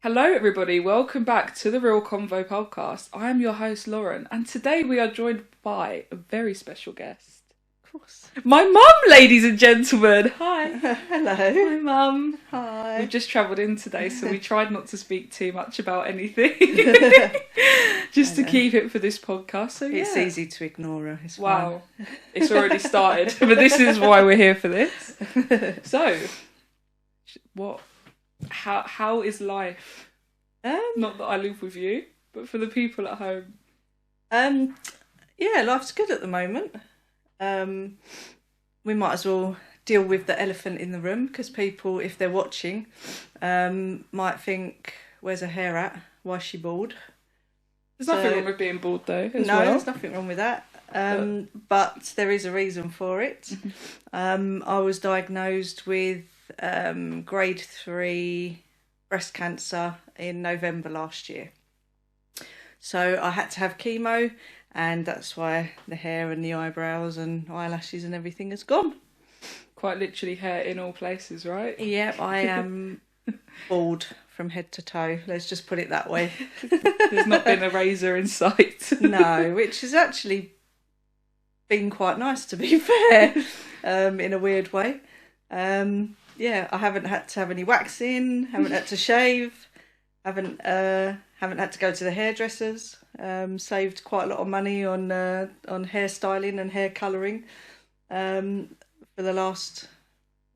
Hello, everybody. Welcome back to the Real Convo podcast. I am your host, Lauren, and today we are joined by a very special guest. Of course. My mum, ladies and gentlemen. Hi. Hello. Hi, mum. Hi. We've just travelled in today, so we tried not to speak too much about anything. Just to keep it for this podcast. So It's easy to ignore her. It's wow. It's already started, but this is why we're here for this. So, what? How is life? Not that I live with you, but for the people at home. Yeah, life's good at the moment. We might as well deal with the elephant in the room because people, if they're watching, might think, "Where's her hair at? Why's she bald?" There's nothing wrong with being bald, though. There's nothing wrong with that. But there is a reason for it. I was diagnosed with grade 3 breast cancer in November last year. So I had to have chemo, and that's why the hair and the eyebrows and eyelashes and everything has gone. Quite literally hair in all places, right? Yep, I am bald from head to toe. Let's just put it that way. There's not been a razor in sight. No, which has actually been quite nice, to be fair, in a weird way. Yeah, I haven't had to have any waxing, haven't had to shave, haven't had to go to the hairdressers. Saved quite a lot of money on hairstyling and hair colouring for the last,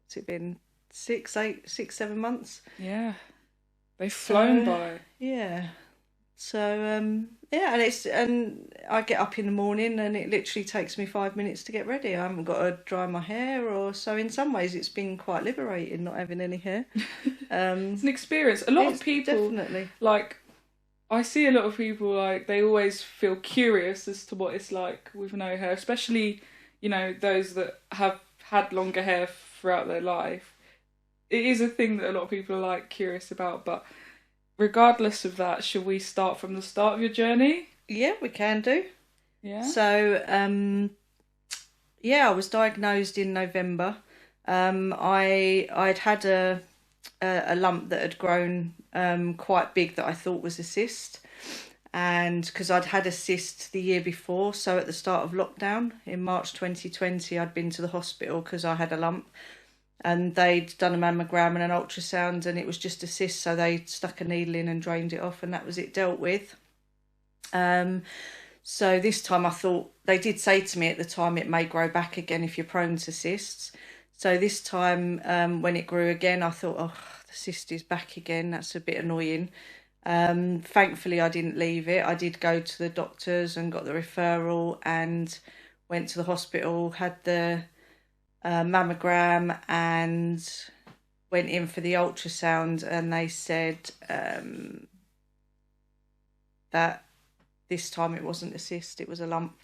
what's it been, 7 months? Yeah, they've flown by. Yeah. So yeah, and I get up in the morning and it literally takes me 5 minutes to get ready. I haven't got to dry my hair, or so. In some ways, it's been quite liberating not having any hair. It's an experience. A lot of people, definitely, like, I see a lot of people, like, they always feel curious as to what it's like with no hair, especially, you know, those that have had longer hair throughout their life. It is a thing that a lot of people are, like, curious about, but regardless of that, should we start from the start of your journey? Yeah, we can do. Yeah. So yeah, I was diagnosed in November. I'd had a lump that had grown quite big that I thought was a cyst, and because I'd had a cyst the year before, so at the start of lockdown in March 2020, I'd been to the hospital because I had a lump. And they'd done a mammogram and an ultrasound, and it was just a cyst, so they stuck a needle in and drained it off, and that was it dealt with. So this time I thought, they did say to me at the time, it may grow back again if you're prone to cysts. So this time when it grew again, I thought, oh, the cyst is back again. That's a bit annoying. Thankfully, I didn't leave it. I did go to the doctors and got the referral and went to the hospital, had the mammogram and went in for the ultrasound, and they said that this time it wasn't a cyst, it was a lump,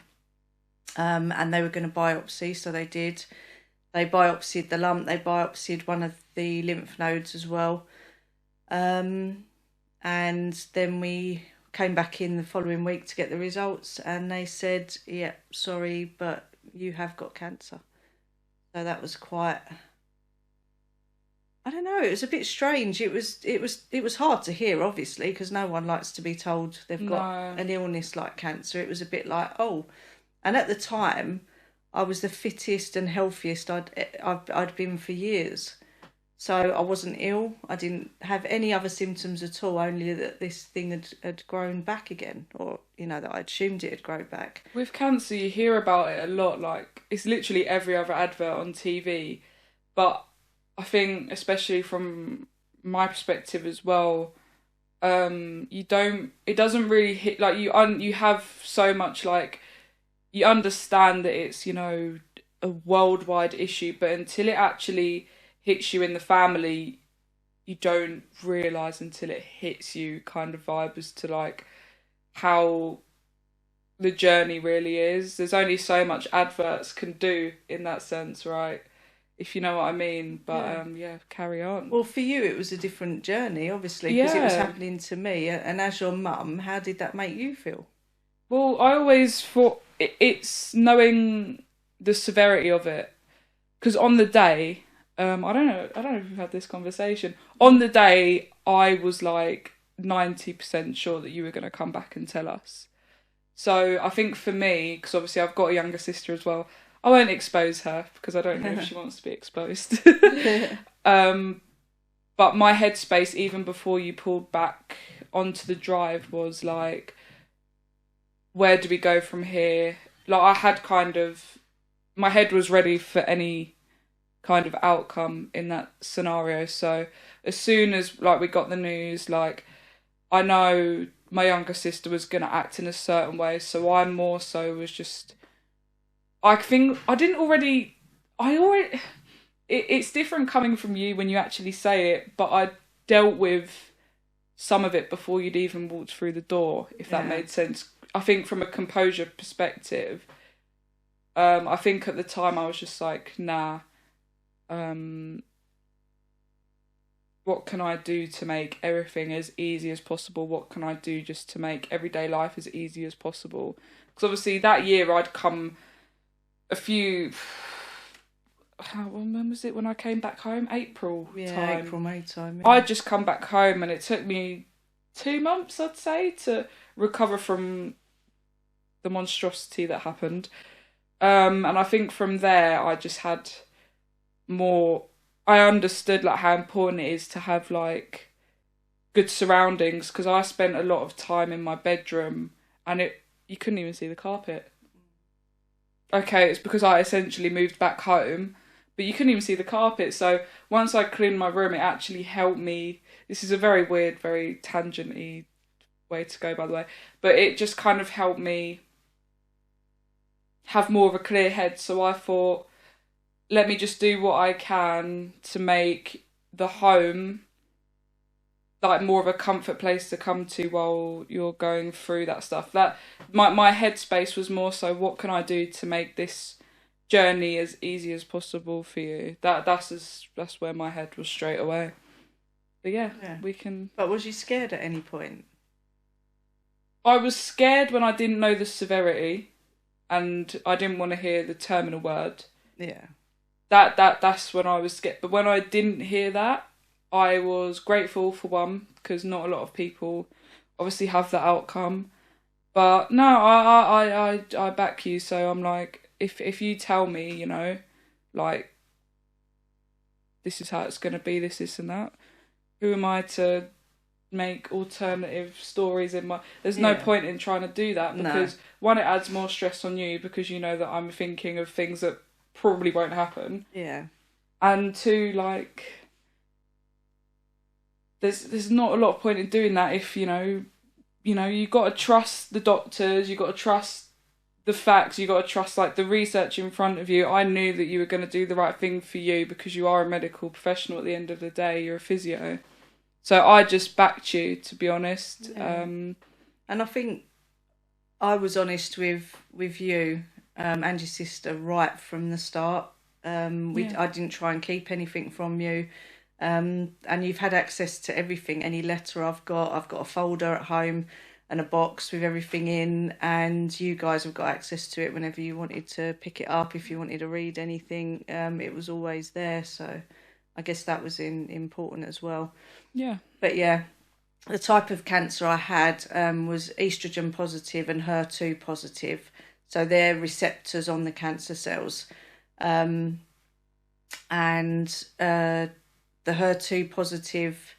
and they were going to biopsy, so they did. They biopsied the lump, they biopsied one of the lymph nodes as well, and then we came back in the following week to get the results, and they said, yeah, sorry, but you have got cancer. So that was quite, I don't know, it was a bit strange. It was hard to hear, obviously, because no one likes to be told they've got an illness like cancer. It was a bit like, oh, and at the time, I was the fittest and healthiest I'd been for years. So I wasn't ill. I didn't have any other symptoms at all, only that this thing had grown back again, or, you know, that I assumed it had grown back. With cancer, you hear about it a lot. Like, it's literally every other advert on TV. But I think, especially from my perspective as well, it doesn't really hit, like, you have so much, like, you understand that it's, you know, a worldwide issue, but until it actually hits you in the family, you don't realise until it hits you, kind of vibe as to, like, how the journey really is. There's only so much adverts can do in that sense, right? If you know what I mean. But yeah, carry on. Well, for you it was a different journey, obviously, because it was happening to me, and as your mum, how did that make you feel? Well, I always thought it's knowing the severity of it, because on the day, I don't know if we've had this conversation. On the day, I was like 90% sure that you were going to come back and tell us. So I think for me, because obviously I've got a younger sister as well, I won't expose her because I don't know if she wants to be exposed. But my headspace, even before you pulled back onto the drive, was like, where do we go from here? Like, I had my head was ready for any kind of outcome in that scenario. So as soon as like we got the news, like, I know my younger sister was going to act in a certain way, so I more so was just, I think it's different coming from you when you actually say it, but I dealt with some of it before you'd even walked through the door, if that made sense. I think from a composure perspective, I think at the time I was just like, nah, what can I do to make everything as easy as possible? What can I do just to make everyday life as easy as possible? Because obviously that year I'd come when was it when I came back home? April time. April, May time. Yeah. I'd just come back home and it took me 2 months, I'd say, to recover from the monstrosity that happened. And I think from there I just had more, I understood like how important it is to have like good surroundings, because I spent a lot of time in my bedroom and you couldn't even see the carpet. Okay, it's because I essentially moved back home, but you couldn't even see the carpet. So once I cleaned my room, it actually helped me. This is a very weird, very tangent-y way to go, by the way, but it just kind of helped me have more of a clear head. So I thought, let me just do what I can to make the home like more of a comfort place to come to while you're going through that stuff. That my headspace was more so, what can I do to make this journey as easy as possible for you? That's where my head was straight away. But yeah, we can. But was you scared at any point? I was scared when I didn't know the severity, and I didn't want to hear the terminal word. Yeah. That's when I was scared. But when I didn't hear that, I was grateful for one, because not a lot of people obviously have that outcome. But no, I back you. So I'm like, if you tell me, you know, like, this is how it's going to be, this and that, who am I to make alternative stories in my... There's no point in trying to do that, because one, it adds more stress on you, because you know that I'm thinking of things that probably won't happen. Yeah. And two, like, there's not a lot of point in doing that if, you know, you got to trust the doctors, you got to trust the facts, you got to trust, like, the research in front of you. I knew that you were going to do the right thing for you, because you are a medical professional at the end of the day, you're a physio. So I just backed you, to be honest. Yeah. And I think I was honest with you and your sister right from the start. I didn't try and keep anything from you. And you've had access to everything. Any letter I've got a folder at home and a box with everything in, and you guys have got access to it whenever you wanted to pick it up. If you wanted to read anything, it was always there. So I guess that was important as well. Yeah. But yeah, the type of cancer I had was estrogen positive and HER2 positive. So they're receptors on the cancer cells. And the HER2 positive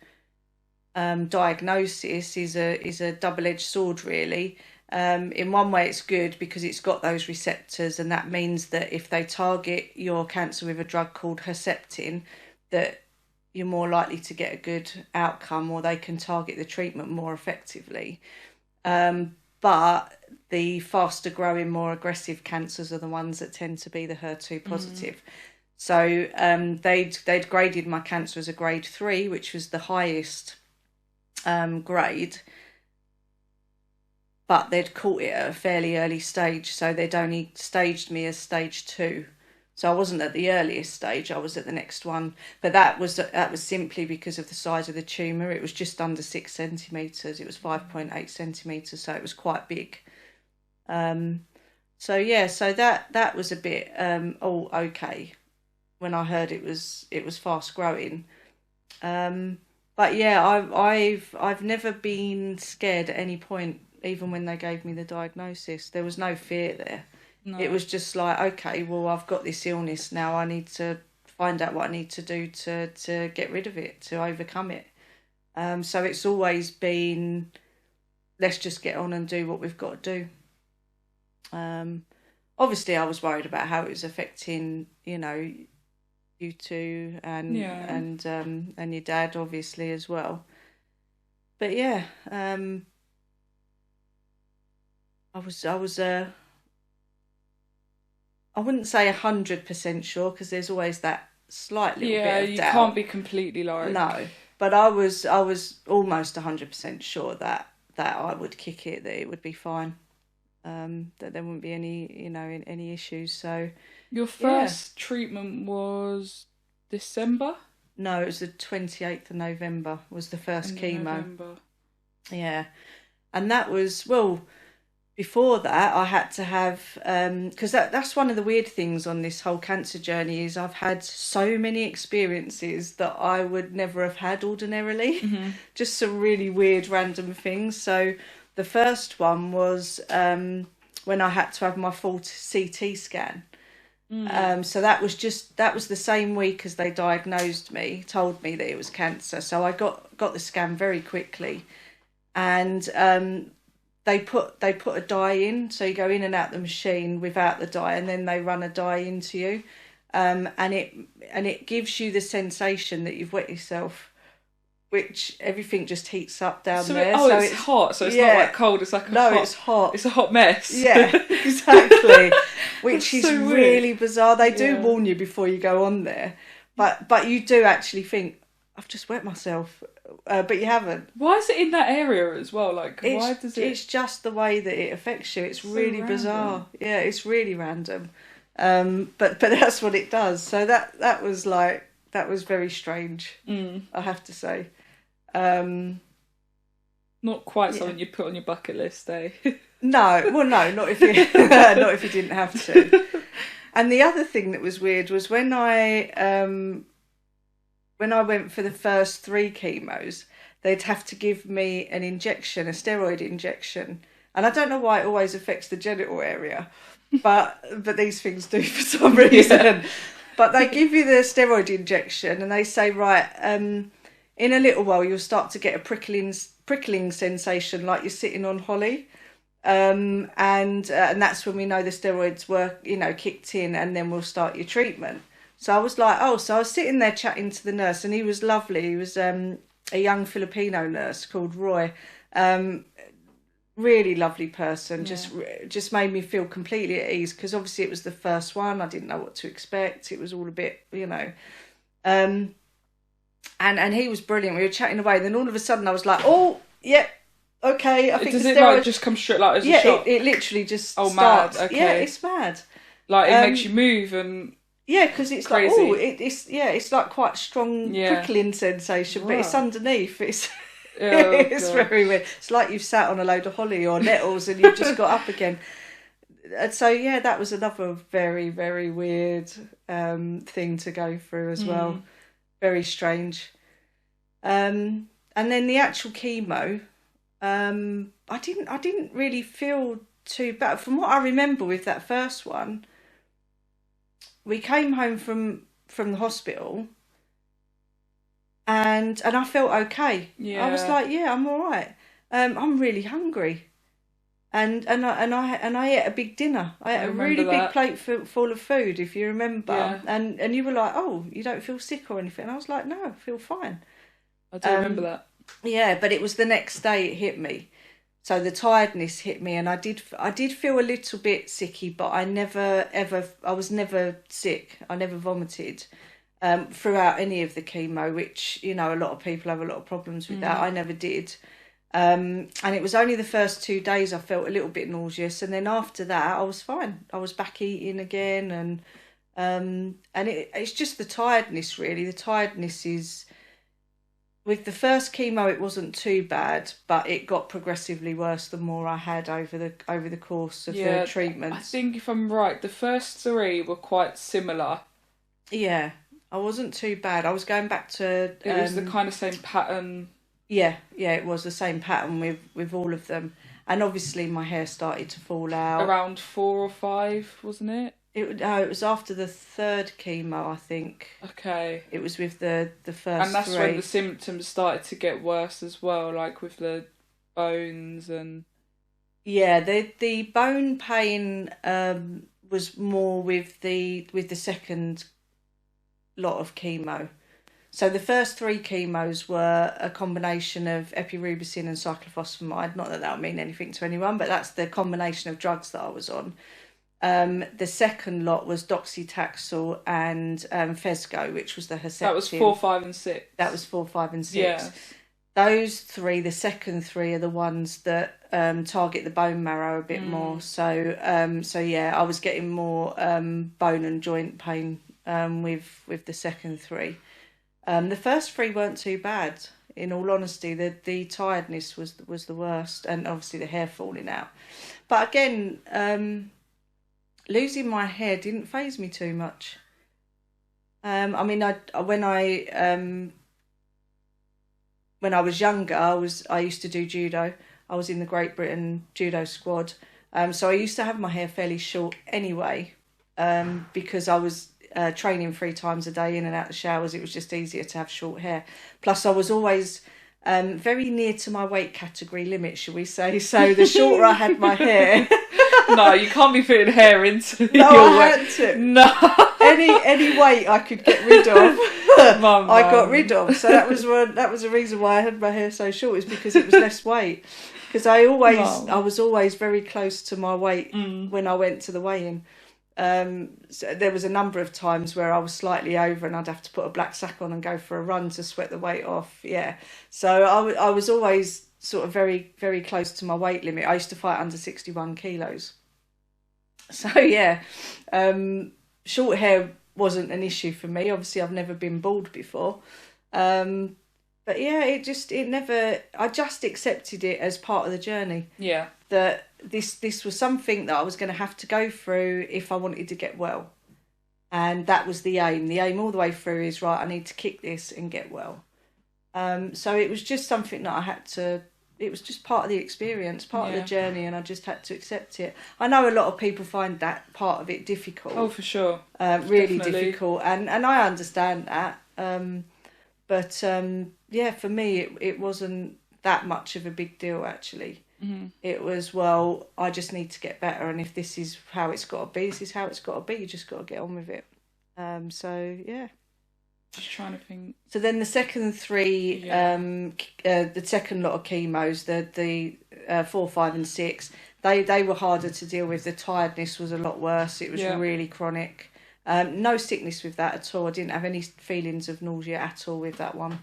diagnosis is a double-edged sword, really. In one way, it's good because it's got those receptors, and that means that if they target your cancer with a drug called Herceptin, that you're more likely to get a good outcome, or they can target the treatment more effectively. But the faster growing, more aggressive cancers are the ones that tend to be the HER2 positive. So they'd graded my cancer as a grade 3, which was the highest grade, but they'd caught it at a fairly early stage, so they'd only staged me as stage 2. So I wasn't at the earliest stage, I was at the next one. But that was simply because of the size of the tumour. It was just under 6 centimetres. It was 5.8 centimetres, so it was quite big. So that was a bit, okay. when I heard it was fast growing. But yeah, I've never been scared at any point, even when they gave me the diagnosis. There was no fear there. No. It was just like, okay, well, I've got this illness now. I need to find out what I need to do to get rid of it, to overcome it. So it's always been, let's just get on and do what we've got to do. Obviously, I was worried about how it was affecting, you two and your dad, obviously, as well. But yeah, I wouldn't say 100% sure, because there's always that slight little bit of doubt. Yeah, you can't be completely like... No, but I was almost 100% sure that I would kick it, that it would be fine, that there wouldn't be any issues. So your first treatment was December? No, it was the 28th of November was the first chemo. November. Yeah, and that was, well, before that, I had to have, because that's one of the weird things on this whole cancer journey, is I've had so many experiences that I would never have had ordinarily. Mm-hmm. Just some really weird random things. So the first one was when I had to have my full CT scan. So that was the same week as they diagnosed me, told me that it was cancer. So I got the scan very quickly, and they put a dye in, so you go in and out the machine without the dye, and then they run a dye into you, and it gives you the sensation that you've wet yourself, which everything just heats up down there. So it's hot, so it's not like cold. It's like it's hot. It's a hot mess. Yeah, exactly. Which is so really bizarre. They do warn you before you go on there, but you do actually think, I've just wet myself. But you haven't. Why is it in that area as well? Like, why does it? It's just the way that it affects you. It's really bizarre. Yeah, it's really random. But that's what it does. So that was very strange. I have to say. Not quite something you'd put on your bucket list, eh? No, not if you not if you didn't have to. And the other thing that was weird was when I went for the first 3 chemos, they'd have to give me an injection, a steroid injection. And I don't know why it always affects the genital area, but these things do for some reason. Yeah. But they give you the steroid injection and they say, right, in a little while you'll start to get a prickling sensation like you're sitting on holly. And that's when we know the steroids were, kicked in, and then we'll start your treatment. So I was like, so I was sitting there chatting to the nurse, and he was lovely. He was a young Filipino nurse called Roy. Really lovely person. Yeah. Just made me feel completely at ease, because obviously it was the first one. I didn't know what to expect. It was all a bit, And he was brilliant. We were chatting away, and then all of a sudden I was like, oh, yeah, okay. I think does it like just come straight like as a shock? It literally just starts. Mad. Okay. Yeah, it's mad. Like it makes you move and. Yeah, because it's crazy. Like, it's like quite strong prickling sensation, but it's underneath. It's it's very weird. It's like you've sat on a load of holly or nettles and you've just got up again. And so that was another very, very weird thing to go through as well. Very strange. And then the actual chemo, I didn't really feel too bad. From what I remember with that first one, we came home from the hospital, and I felt okay. Yeah. I was like, I'm all right. I'm really hungry, and I ate a big dinner. I ate a really big plate full of food, if you remember. Yeah. And you were like, oh, you don't feel sick or anything? And I was like, no, I feel fine. I do remember that. Yeah, but it was the next day it hit me. So the tiredness hit me, and I did feel a little bit sicky, but I was never sick. I never vomited throughout any of the chemo, which, a lot of people have a lot of problems with that. I never did. And it was only the first 2 days I felt a little bit nauseous, and then after that I was fine. I was back eating again, and it's just the tiredness, really. The tiredness is... With the first chemo, it wasn't too bad, but it got progressively worse the more I had over the course of the treatment. I think if I'm right, the first 3 were quite similar. Yeah, I wasn't too bad. I was going back to. It was the kind of same pattern. Yeah, it was the same pattern with all of them, and obviously my hair started to fall out. Around 4 or 5, wasn't it? It was after the third chemo, I think. Okay. It was with the first And that's three. when the symptoms started to get worse as well, like with the bones and... Yeah, the bone pain was more with the second lot of chemo. So the first three chemos were a combination of epirubicin and cyclophosphamide. Not that would mean anything to anyone, but that's the combination of drugs that I was on. The second lot was doxytaxel and Phesgo, which was the Herceptin. That was 4, 5 and 6. That was 4, 5 and 6. Yeah. Those three, the second three, are the ones that target the bone marrow a bit more. So yeah, I was getting more bone and joint pain with the second three. The first three weren't too bad. In all honesty, the tiredness was the worst, and obviously the hair falling out. But again, losing my hair didn't faze me too much. I mean, when I was younger, I used to do judo. I was in the Great Britain judo squad. So I used to have my hair fairly short anyway, because I was training 3 times a day in and out the showers. It was just easier to have short hair. Plus, I was always very near to my weight category limit, shall we say. So the shorter I had my hair... No, you can't be putting hair into no, your I weight. had to. No. Any weight I could get rid of, I got rid of. So that was the reason why I had my hair so short, is because it was less weight. Because I was always very close to my weight when I went to the weigh-in. So there was a number of times where I was slightly over and I'd have to put a black sack on and go for a run to sweat the weight off. Yeah. So I was always sort of very, very close to my weight limit. I used to fight under 61 kilos. So yeah, short hair wasn't an issue for me. Obviously, I've never been bald before. But yeah, I just accepted it as part of the journey. Yeah. That this was something that I was going to have to go through if I wanted to get well. And that was the aim. The aim all the way through is, right, I need to kick this and get well. So it was just something that it was just part of the experience, part of the journey, and I just had to accept it. I know a lot of people find that part of it difficult. Oh, for sure. Really Definitely. Difficult. And I understand that. But yeah, for me, it wasn't that much of a big deal, actually. Mm-hmm. It was, well, I just need to get better, and if this is how it's got to be, this is how it's got to be. You just got to get on with it. So, yeah. Just trying to think. So then the second three, the second lot of chemos, the 4, 5 and 6, they were harder to deal with. The tiredness was a lot worse. It was really chronic. No sickness with that at all. I didn't have any feelings of nausea at all with that one.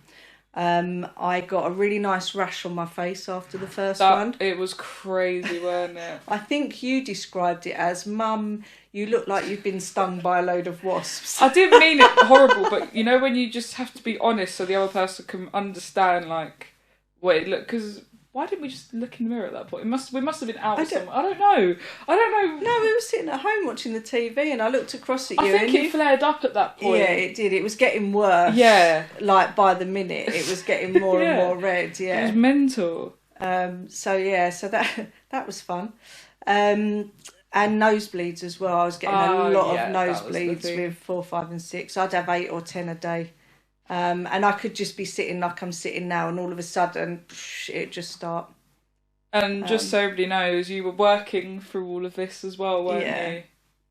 I got a really nice rash on my face after the first one. It was crazy, weren't it? I think you described it as, Mum, you look like you've been stung by a load of wasps. I didn't mean it horrible, but you know when you just have to be honest so the other person can understand, like, what it looked... Because why didn't we just look in the mirror at that point? We must have been out somewhere. I don't know. No, we were sitting at home watching the TV and I looked across at you. I think it flared up at that point. Yeah, it did. It was getting worse. Yeah. Like, by the minute, it was getting more and more red, yeah. It was mental. So that was fun. And nosebleeds as well. I was getting a lot of nosebleeds with 4, 5 and 6. I'd have 8 or 10 a day. And I could just be sitting like I'm sitting now, and all of a sudden, it'd just start. And just so everybody knows, you were working through all of this as well, weren't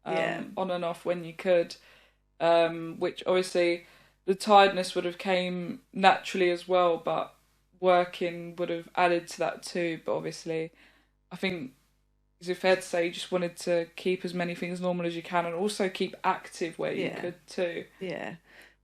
you? On and off when you could. Which obviously the tiredness would have came naturally as well, but working would have added to that too. But obviously, I think, is it fair to say you just wanted to keep as many things normal as you can and also keep active where you could too? Yeah.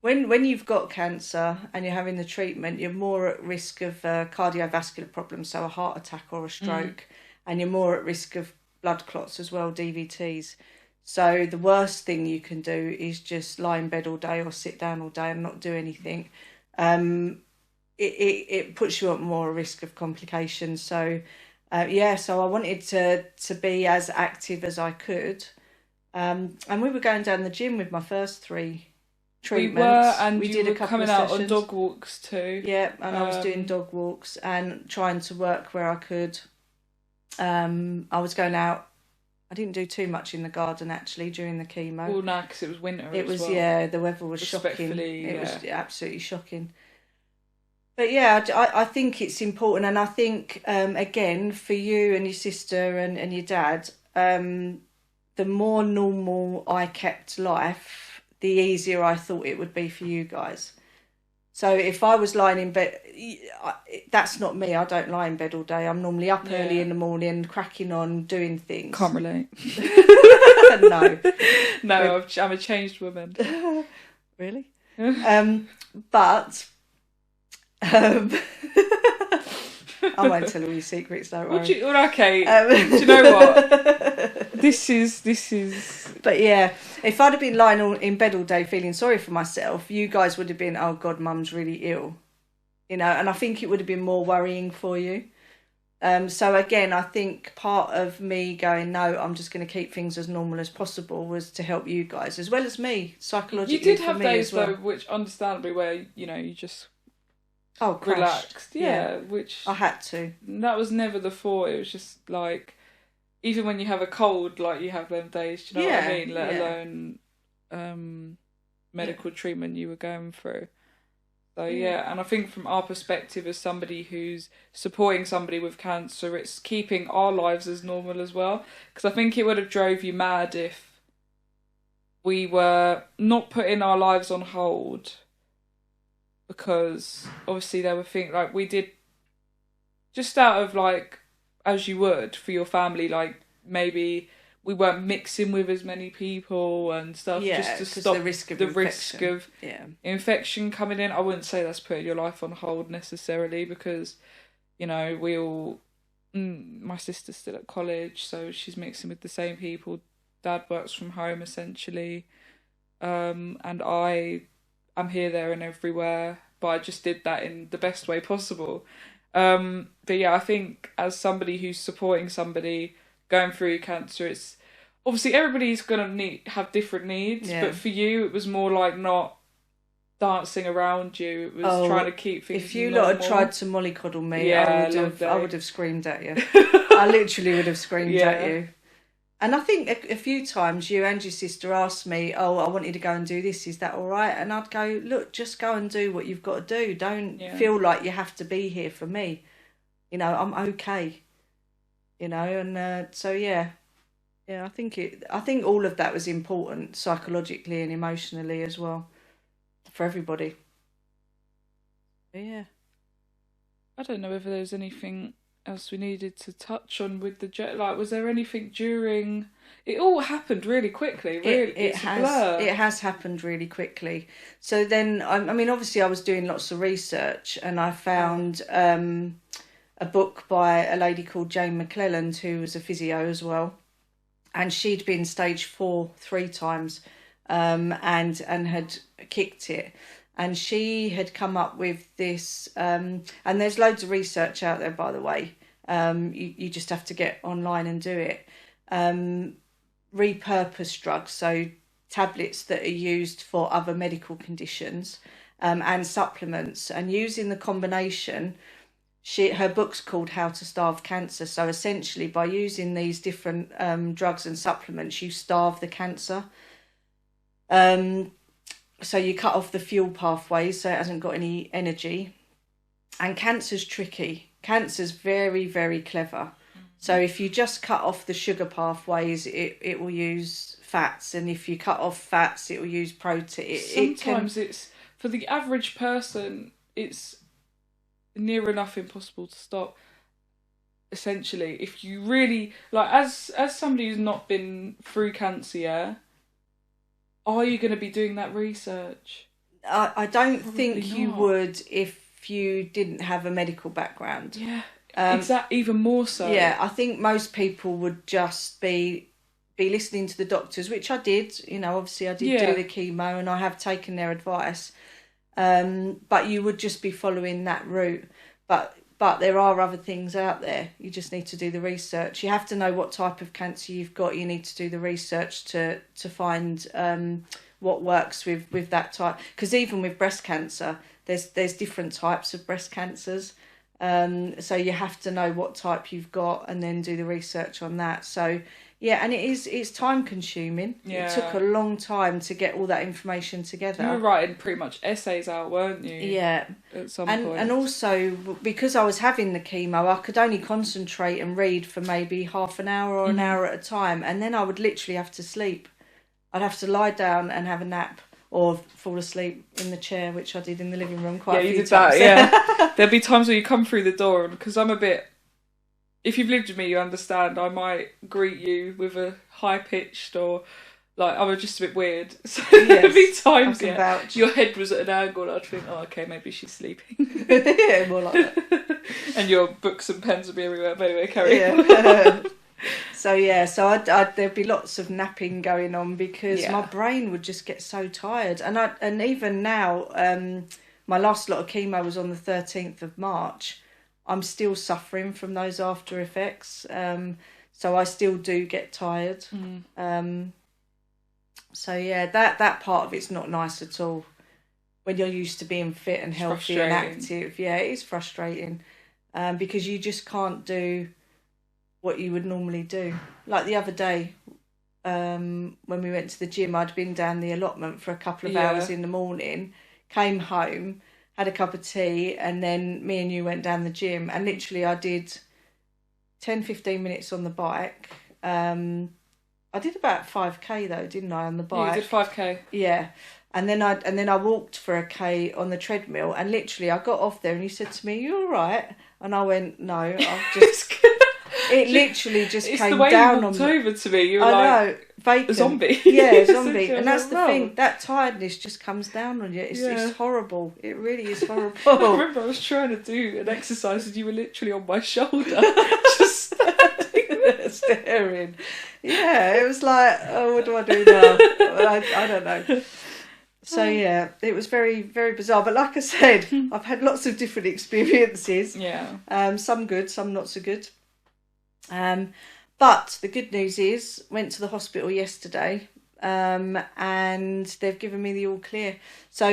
When you've got cancer and you're having the treatment, you're more at risk of cardiovascular problems, so a heart attack or a stroke, and you're more at risk of blood clots as well, DVTs. So the worst thing you can do is just lie in bed all day or sit down all day and not do anything. It puts you at more risk of complications. So so I wanted to be as active as I could, and we were going down the gym with my first three treatments. We were, and we you did were a couple coming of out sessions. on dog walks too. Yeah, and I was doing dog walks and trying to work where I could. I was going out. I didn't do too much in the garden actually during the chemo. Well, no, because it was winter. It was, well. yeah, the weather was shocking. It was absolutely shocking. But yeah, I think it's important, and I think again for you and your sister and your dad, the more normal I kept life, the easier I thought it would be for you guys. So if I was lying in bed, that's not me. I don't lie in bed all day. I'm normally up early in the morning, cracking on, doing things. Can't relate. No, I'm a changed woman. Really? But I won't tell all your secrets, don't worry. Do you know what? This is. But yeah, if I'd have been lying in bed all day feeling sorry for myself, you guys would have been, oh God, Mum's really ill. You know, and I think it would have been more worrying for you. So again, I think part of me going, no, I'm just going to keep things as normal as possible was to help you guys, as well as me, psychologically. You did have days, though, which understandably, where, you know, you just relaxed. Yeah, which... I had to. That was never the thought. It was just, like, even when you have a cold, like, you have them days, do you know what I mean? Let alone medical treatment you were going through. So, and I think from our perspective as somebody who's supporting somebody with cancer, it's keeping our lives as normal as well. Because I think it would have drove you mad if we were not putting our lives on hold. Because obviously there were things, like, we did just out of, like, as you would for your family, like, maybe we weren't mixing with as many people and stuff, just to stop the risk of infection coming in. I wouldn't say that's putting your life on hold necessarily, because, you know, we all, my sister's still at college, so she's mixing with the same people. Dad works from home essentially, and I'm here, there and everywhere, but I just did that in the best way possible. But yeah, I think as somebody who's supporting somebody going through cancer, it's obviously everybody's gonna have different needs, but for you it was more like not dancing around you, it was trying to keep things if you normal. lot had tried to mollycoddle me, I would have screamed at you. I literally would have screamed at you. And I think a few times you and your sister asked me, oh, I want you to go and do this, is that all right? And I'd go, look, just go and do what you've got to do, don't feel like you have to be here for me, you know, I'm okay. You know, and so I think all of that was important psychologically and emotionally as well for everybody. But yeah, I don't know whether there's anything else we needed to touch on with the jet. Like, was there anything during? It all happened really quickly. Really, it has happened really quickly. So then, I mean, obviously, I was doing lots of research, and I found a book by a lady called Jane McClelland, who was a physio as well, and she'd been stage 4 3 times, and had kicked it, and she had come up with this, and there's loads of research out there, by the way. You just have to get online and do it. Repurposed drugs, so tablets that are used for other medical conditions, and supplements, and using the combination. Her book's called How to Starve Cancer. So essentially, by using these different drugs and supplements, you starve the cancer. So you cut off the fuel pathways, so it hasn't got any energy. And cancer's tricky. Cancer's very, very clever. So if you just cut off the sugar pathways, it will use fats, and if you cut off fats, it will use protein. Sometimes it's, for the average person, it's near enough impossible to stop. Essentially, if you really, like, as somebody who's not been through cancer, are you going to be doing that research? I don't Probably think you not. would if you didn't have a medical background. Yeah, exactly. Even more so. Yeah, I think most people would just be listening to the doctors, which I did. You know, obviously I did do the chemo, and I have taken their advice. But you would just be following that route. But there are other things out there. You just need to do the research. You have to know what type of cancer you've got. You need to do the research to find what works with that type. Because even with breast cancer, there's different types of breast cancers. So you have to know what type you've got and then do the research on that. So yeah, and it's time consuming. Yeah. It took a long time to get all that information together. You were writing pretty much essays out, weren't you? Yeah. At some point. And also, because I was having the chemo, I could only concentrate and read for maybe half an hour or an hour at a time. And then I would literally have to sleep. I'd have to lie down and have a nap or fall asleep in the chair, which I did in the living room quite a few times. That, yeah. There'd be times where you come through the door, and because I'm a bit... If you've lived with me, you understand, I might greet you with a high-pitched or... Like, I'm just a bit weird. So there'd be times, your head was at an angle, and I'd think, oh, okay, maybe she's sleeping. Yeah, more like that. And your books and pens would be everywhere. But anyway, carry on. So there'd be lots of napping going on because my brain would just get so tired. And even now, my last lot of chemo was on the 13th of March. I'm still suffering from those after effects. So I still do get tired. So yeah, that part of it's not nice at all. When you're used to being fit and healthy and active, yeah, it is frustrating because you just can't do what you would normally do. Like the other day, when we went to the gym, I'd been down the allotment for a couple of hours in the morning, came home, had a cup of tea, and then me and you went down the gym. And literally I did 10, 15 minutes on the bike. I did about 5k though, didn't I, on the bike? You did 5k. Yeah. And then I walked for a K on the treadmill, and literally I got off there and he said to me, "You all right?" And I went, "No, I've just..." It literally just came the way down you walked on me. over to me. You were vacant. A zombie. Yeah, a zombie. And that's the thing. That tiredness just comes down on you. It's horrible. It really is horrible. I remember I was trying to do an exercise and you were literally on my shoulder, just staring. Yeah, it was like, oh, what do I do now? I don't know. So yeah, it was very, very bizarre. But like I said, I've had lots of different experiences. Yeah. Some good, some not so good. But the good news is, went to the hospital yesterday, and they've given me the all clear. So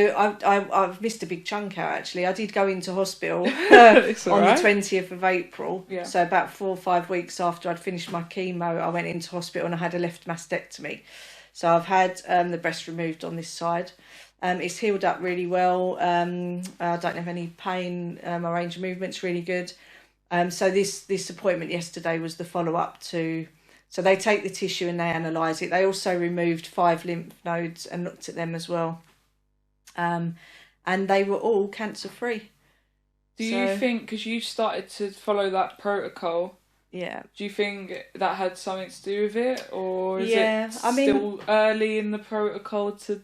I've missed a big chunk out actually. I did go into hospital on the 20th of April. Yeah. So about 4 or 5 weeks after I'd finished my chemo, I went into hospital and I had a left mastectomy. So I've had the breast removed on this side. It's healed up really well. I don't have any pain. My range of movement's really good. So this appointment yesterday was the follow-up to... So they take the tissue and they analyse it. They also removed 5 lymph nodes and looked at them as well. And they were all cancer-free. Do you think, because you started to follow that protocol... Yeah. Do you think that had something to do with it? Or is it still early in the protocol to...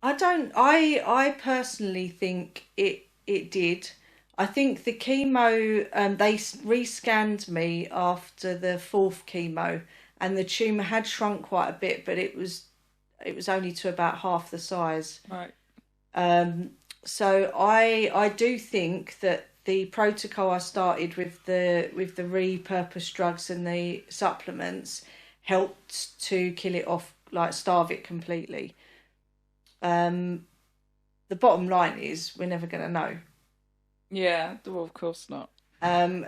I personally think it did. I think the chemo, they re-scanned me after the 4th chemo, and the tumour had shrunk quite a bit, but it was only to about half the size. Right. So I do think that the protocol I started with the repurposed drugs and the supplements helped to kill it off, like starve it completely. The bottom line is we're never going to know. Yeah, well, of course not.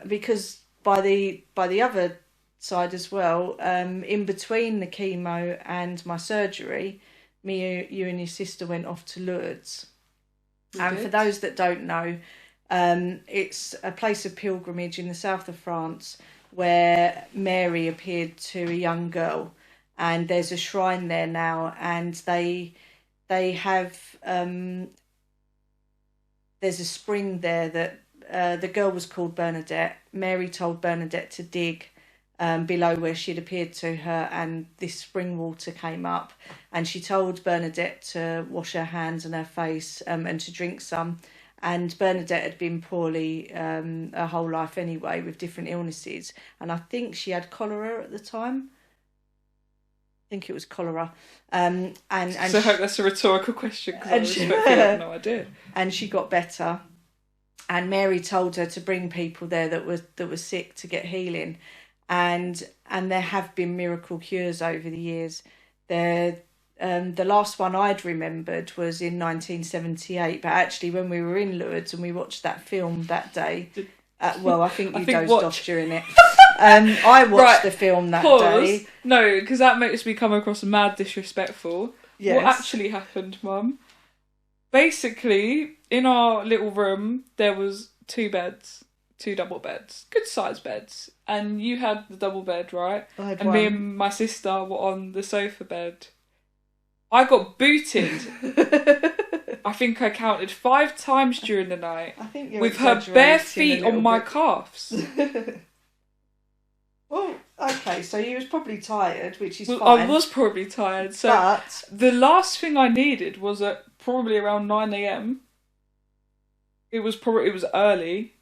Because by the other side as well, in between the chemo and my surgery, you and your sister went off to Lourdes. And for those that don't know, it's a place of pilgrimage in the south of France where Mary appeared to a young girl, and there's a shrine there now, and they have there's a spring there that the girl was called Bernadette. Mary told Bernadette to dig below where she'd appeared to her, and this spring water came up, and she told Bernadette to wash her hands and her face and to drink some. And Bernadette had been poorly her whole life anyway, with different illnesses, and I think she had cholera at the time. I think it was cholera. And so I hope that's a rhetorical question, because I respectfully have no idea. And she got better, and Mary told her to bring people there that were sick to get healing, and there have been miracle cures over the years. the last one I'd remembered was in 1978. But actually, when we were in Lourdes and we watched that film that day, I think you dozed off during it. I watched the film that day. No, because that makes me come across mad disrespectful. Yes. What actually happened, Mum? Basically, in our little room, there was 2 beds, 2 double beds, good sized beds, and you had the double bed, right? And me and my sister were on the sofa bed. I got booted. I think I counted 5 times during the night. I think with her bare feet on my calves. Well, okay, so you was probably tired, which is fine. I was probably tired. So the last thing I needed was at probably around 9 a.m. It was early.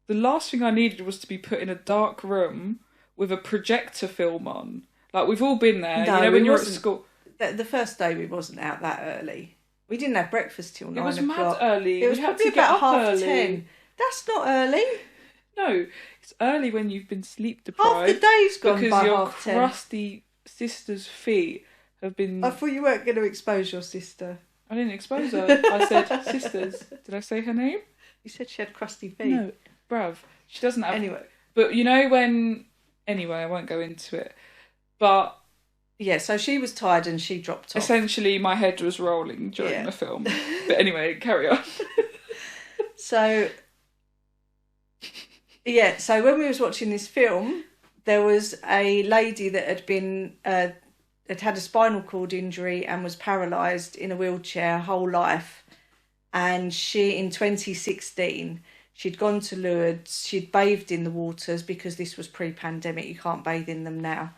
The last thing I needed was to be put in a dark room with a projector film on. Like, we've all been there. No, you know, when you're at school. The first day we wasn't out that early. We didn't have breakfast till 9 o'clock. It was mad early. It was probably about 10:30. That's not early. No, it's early when you've been sleep deprived. Half the day's gone because by your 10:30. crusty sister's feet have been... I thought you weren't going to expose your sister. I didn't expose her. I said sisters. Did I say her name? You said she had crusty feet. No, bruv. She doesn't have... Anyway. But you know when... Anyway, I won't go into it. But... Yeah, so she was tired and she dropped off. Essentially, my head was rolling during the film. But anyway, carry on. So... Yeah, so when we was watching this film, there was a lady that had been had a spinal cord injury and was paralysed in a wheelchair her whole life. And she, in 2016, she'd gone to Lourdes, she'd bathed in the waters because this was pre-pandemic, you can't bathe in them now.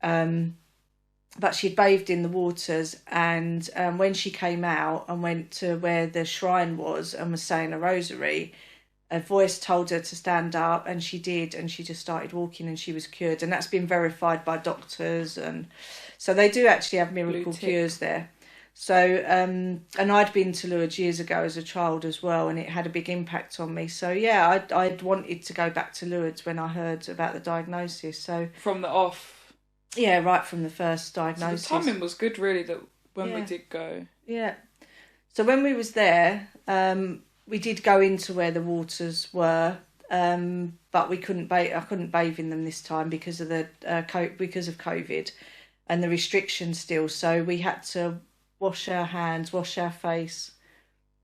But she'd bathed in the waters, and when she came out and went to where the shrine was and was saying a rosary, a voice told her to stand up, and she did, and she just started walking and she was cured. And that's been verified by doctors, and so they do actually have miracle cures there. So and I'd been to Lourdes years ago as a child as well, and it had a big impact on me. So yeah, I'd wanted to go back to Lourdes when I heard about the diagnosis. So from the off, yeah, right from the first diagnosis. So the timing was good, really, that when we did go. Yeah. So when we was there, we did go into where the waters were, but we couldn't bathe. I couldn't bathe in them this time because of the because of COVID and the restrictions still. So we had to wash our hands, wash our face,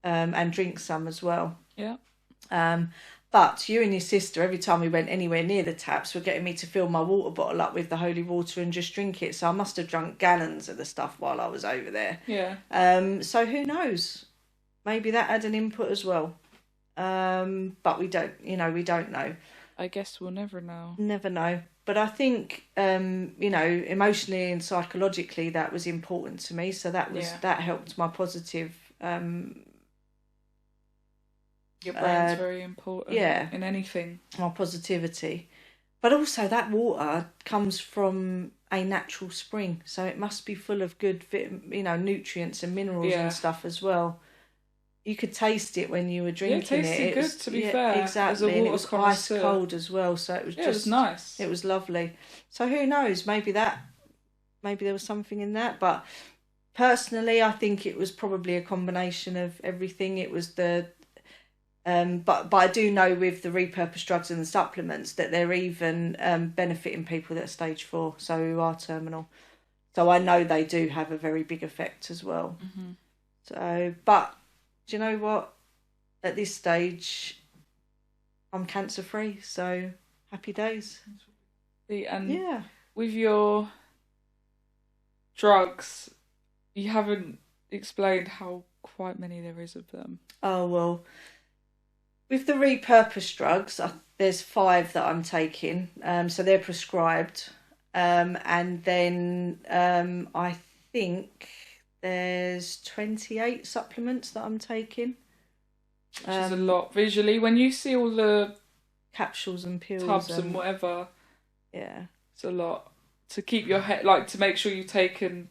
and drink some as well. Yeah. But you and your sister, every time we went anywhere near the taps, were getting me to fill my water bottle up with the holy water and just drink it. So I must have drunk gallons of the stuff while I was over there. Yeah. So who knows? Maybe that had an input as well. But we don't know. I guess we'll never know. Never know. But I think, emotionally and psychologically, that was important to me. So that helped my positive. Your brain's very important. Yeah. In anything. My positivity. But also that water comes from a natural spring. So it must be full of good, nutrients and minerals and stuff as well. You could taste it when you were drinking it. It tasted good, to be fair. Exactly, and it was ice cold as well, so it was it was nice. It was lovely. So who knows? Maybe there was something in that. But personally, I think it was probably a combination of everything. It was but I do know with the repurposed drugs and the supplements that they're even benefiting people that are stage 4, so who are terminal. So I know they do have a very big effect as well. Mm-hmm. So, but. Do you know what? At this stage, I'm cancer free, so happy days. And with your drugs, you haven't explained how quite many there is of them. Oh, well, with the repurposed drugs, there's 5 that I'm taking, so they're prescribed, and then I think there's 28 supplements that I'm taking. Which is a lot. Visually, when you see all the capsules and pills, tubs and whatever, yeah, it's a lot. To keep your head, like, to make sure you've taken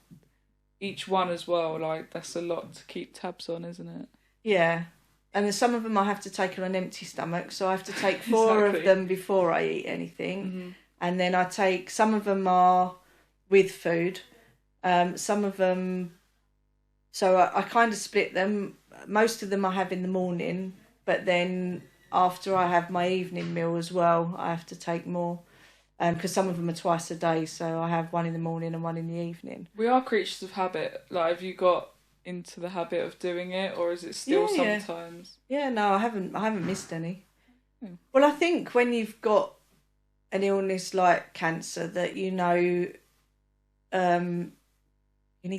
each one as well, like, that's a lot to keep tabs on, isn't it? Yeah. And then some of them I have to take on an empty stomach, so I have to take 4 of them before I eat anything. Mm-hmm. And then I take, some of them are with food, Some of them, so I kind of split them. Most of them I have in the morning, but then after I have my evening meal as well, I have to take more. Because some of them are twice a day, so I have one in the morning and one in the evening. We are creatures of habit. Like, have you got into the habit of doing it, or is it still sometimes? Yeah, no, I haven't missed any. Hmm. Well, I think when you've got an illness like cancer, that you need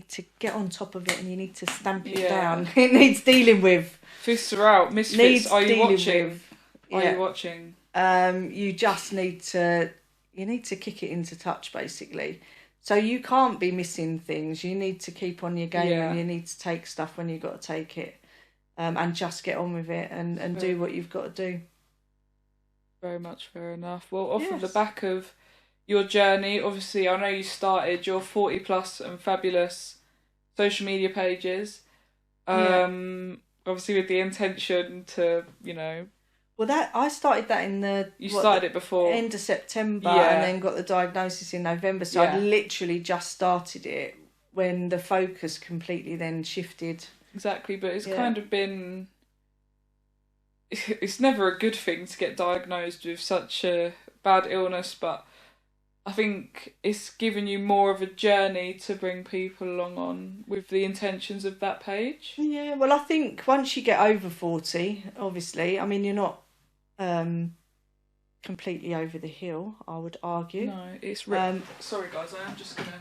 to get on top of it and you need to stamp it down. It needs dealing with. Fists are out. Misfits, are you watching? Are you watching? You just need to kick it into touch, basically. So you can't be missing things. You need to keep on your game and you need to take stuff when you've got to take it. And just get on with it and do what you've got to do. Very much fair enough. Well, off of the back of your journey, obviously, I know you started your 40 plus and fabulous social media pages. Obviously with the intention to, Well, I started that in started it before end of September, and then got the diagnosis in November. So I literally just started it when the focus completely then shifted. Exactly, but it's kind of been. It's never a good thing to get diagnosed with such a bad illness, but I think it's given you more of a journey to bring people along on with the intentions of that page. Yeah, well, I think once you get over 40, obviously, I mean, you're not completely over the hill, I would argue. No, it's... sorry, guys, I am just going to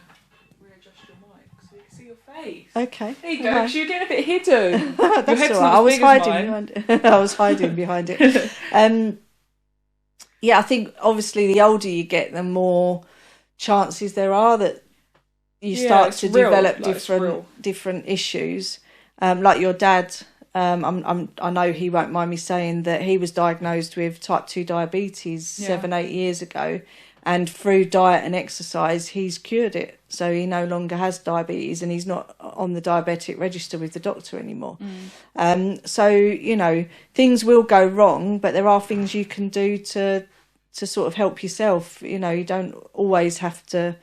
readjust your mic so you can see your face. Okay. There you go, because you're getting a bit hidden. That's all right. I was hiding behind it. I was hiding behind it. Yeah, I think obviously the older you get, the more chances there are that you start to develop different issues. Like your dad, I know he won't mind me saying that he was diagnosed with type 2 diabetes 7-8 years ago, and through diet and exercise he's cured it. So he no longer has diabetes and he's not on the diabetic register with the doctor anymore. So, things will go wrong, but there are things you can do to sort of help yourself. You don't always have to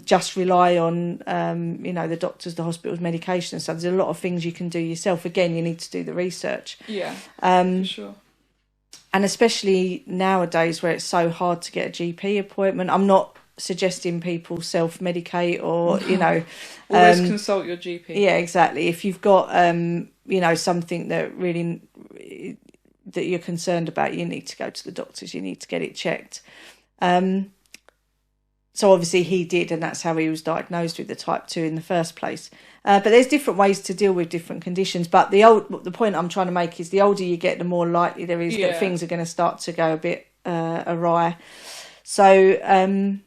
just rely on, the doctors, the hospitals, medication and stuff. There's a lot of things you can do yourself. Again, you need to do the research. Yeah, for sure. And especially nowadays where it's so hard to get a GP appointment. I'm not suggesting people self-medicate or, always consult your GP. Yeah, exactly. If you've got, something that really that you're concerned about, you need to go to the doctors. You need to get it checked. So obviously he did, and that's how he was diagnosed with the type 2 in the first place. But there's different ways to deal with different conditions. But the point I'm trying to make is the older you get, the more likely there is that things are going to start to go a bit awry. So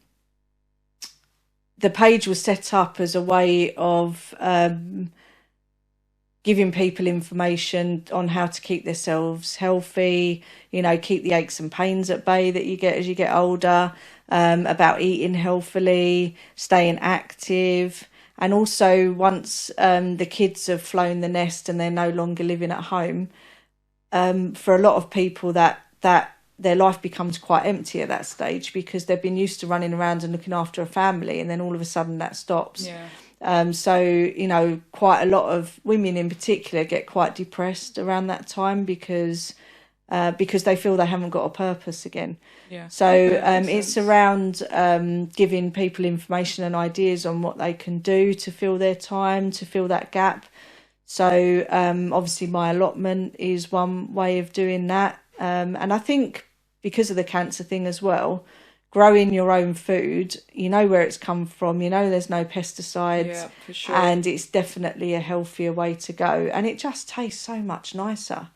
the page was set up as a way of giving people information on how to keep themselves healthy, keep the aches and pains at bay that you get as you get older, about eating healthily, staying active. And also once the kids have flown the nest and they're no longer living at home, for a lot of people that their life becomes quite empty at that stage because they've been used to running around and looking after a family, and then all of a sudden that stops. Yeah. So, quite a lot of women in particular get quite depressed around that time because they feel they haven't got a purpose again. Yeah. So it's around giving people information and ideas on what they can do to fill their time, to fill that gap. So obviously my allotment is one way of doing that. And I think because of the cancer thing as well, growing your own food, where it's come from, there's no pesticides. Yeah, for sure. And it's definitely a healthier way to go. And it just tastes so much nicer.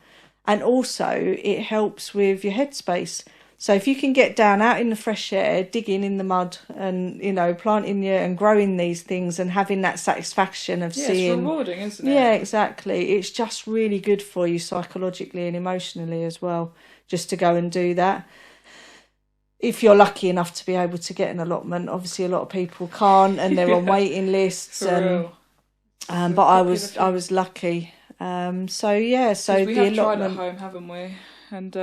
And also it helps with your headspace. So if you can get down out in the fresh air, digging in the mud and, planting and growing these things and having that satisfaction of seeing... it's rewarding, isn't it? Yeah, exactly. It's just really good for you psychologically and emotionally as well, just to go and do that. If you're lucky enough to be able to get an allotment, obviously a lot of people can't and they're on waiting lists. But I was lucky. So the have allotment... tried at home, haven't we? And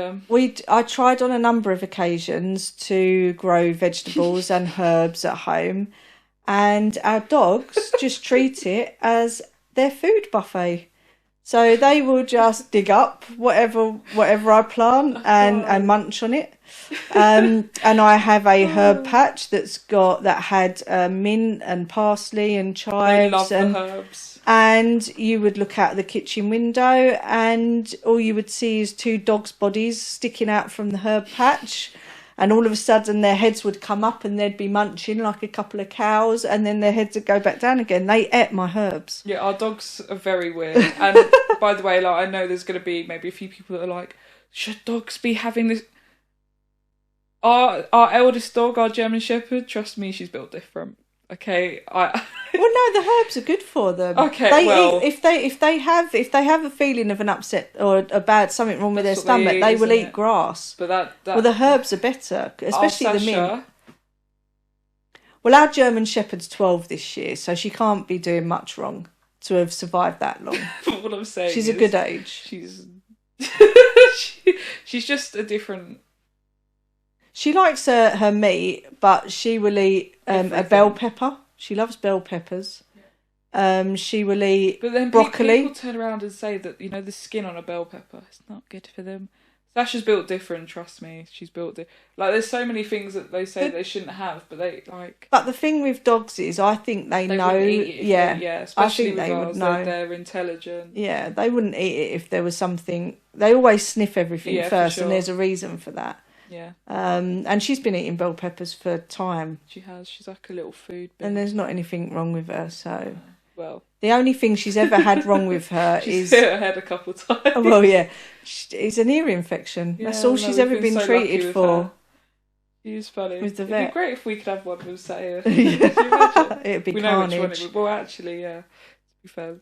I tried on a number of occasions to grow vegetables and herbs at home, and our dogs just treat it as their food buffet. So they will just dig up whatever I plant and munch on it. And I have a herb patch that had mint and parsley and chives. I love the herbs. And you would look out the kitchen window and all you would see is 2 dogs' bodies sticking out from the herb patch. And all of a sudden their heads would come up and they'd be munching like a couple of cows, and then their heads would go back down again. They ate my herbs. Yeah, our dogs are very weird. And by the way, like, I know there's going to be maybe a few people that are like, should dogs be having this? Our eldest dog, our German Shepherd, trust me, she's built different. Okay, Well, no, the herbs are good for them. Okay, if they have a feeling of an upset or a bad something wrong with their stomach, they will eat grass. But well, the herbs are better, especially the mint. Well, our German Shepherd's 12 this year, so she can't be doing much wrong to have survived that long. But what I'm saying, she's a good age. She's just a different. She likes her meat, but she will eat a bell pepper. She loves bell peppers. She will eat broccoli. People turn around and say that, you know, the skin on a bell pepper, it's not good for them. Sasha's built different, trust me. She's built like, there's so many things that they say they shouldn't have, but they like. But the thing with dogs is, I think they know. Yeah, especially I think with they ours, would know. They're intelligent. Yeah, they wouldn't eat it if there was something. They always sniff everything first, sure. and there's a reason for that. Yeah. And she's been eating bell peppers for time. She has. She's like a little food bin. And there's not anything wrong with her, so. Well. The only thing she's ever had wrong with her she's is. hit her head a couple of times. Well, yeah. It's an ear infection. That's all she's ever been treated for. She was funny. With the vet. It'd be great if we could have one with Saya. It'd be carnage. Know which one it would. Well, actually, yeah. To be fair.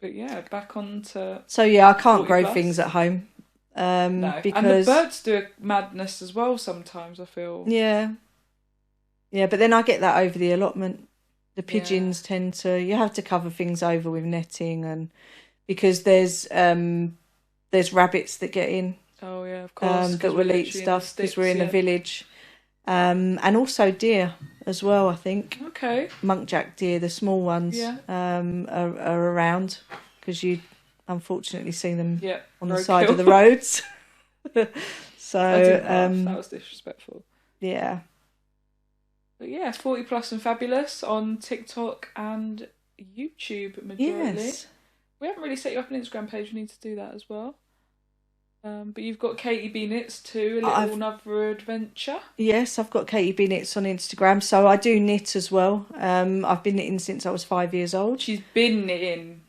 But yeah, back on to. So yeah, I can't grow things at home. No. Because... And the birds do a madness as well sometimes, I feel. Yeah. Yeah, but then I get that over the allotment. The pigeons tend to... You have to cover things over with netting, and because there's rabbits that get in. Oh, yeah, of course. That will eat stuff because we're in a village. And also deer as well, I think. Okay. Munkjack deer, the small ones, are around because you... unfortunately see them on the side of the roads. So that was disrespectful. Yeah. But yeah, 40 Plus and Fabulous on TikTok and YouTube majorly. Yes. We haven't really set you up an Instagram page, we need to do that as well. But you've got Katie B Knits too, another adventure. Yes, I've got Katie B Knits on Instagram, so I do knit as well. I've been knitting since I was 5 years old. She's been knitting.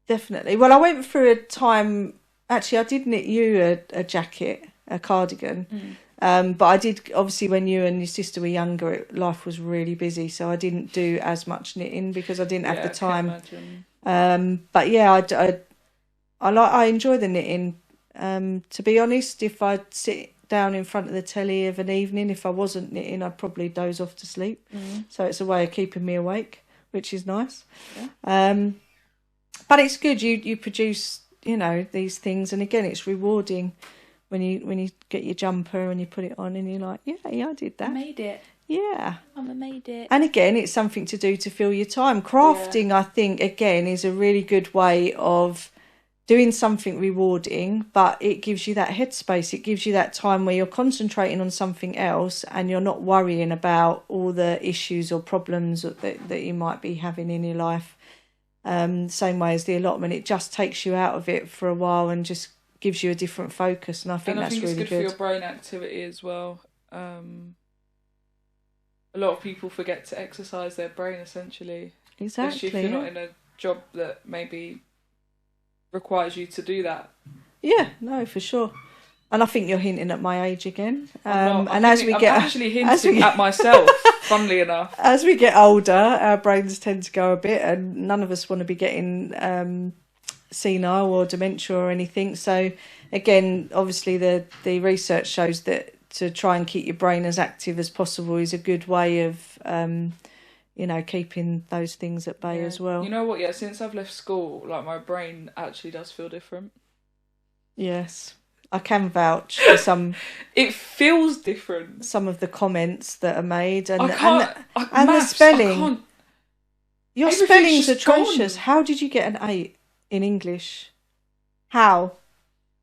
Definitely. Well, I went through a time... Actually, I did knit you a jacket, a cardigan. But I did... Obviously, when you and your sister were younger, life was really busy, so I didn't do as much knitting because I didn't have the time. I can imagine. But yeah, I enjoy the knitting. To be honest, if I sit down in front of the telly of an evening, if I wasn't knitting, I'd probably doze off to sleep. So it's a way of keeping me awake, which is nice. Yeah. But it's good. You produce, these things, and again, it's rewarding when you get your jumper and you put it on, and you're like, yeah, I did that. I made it. Yeah. Mama made it. And again, it's something to do to fill your time. Crafting, I think, again, is a really good way of doing something rewarding, but it gives you that headspace. It gives you that time where you're concentrating on something else and you're not worrying about all the issues or problems that you might be having in your life. Same way as the allotment, it just takes you out of it for a while and just gives you a different focus, and I think that's really good. And I think it's good for your brain activity as well. A lot of people forget to exercise their brain, essentially. Exactly. Especially if you're not in a job that maybe requires you to do that. Yeah, no, for sure. And I think you're hinting at my age again. I'm actually hinting at myself, funnily enough. As we get older, our brains tend to go a bit, and none of us want to be getting senile or dementia or anything. So again, obviously the research shows that to try and keep your brain as active as possible is a good way of keeping those things at bay as well. You know what? Yeah, since I've left school, like, my brain actually does feel different. Yes. I can vouch for some. It feels different. Some of the comments that are made, and I can't. and maths, the spelling. I can't, your spelling's atrocious. Gone. How did you get an 8 in English? How?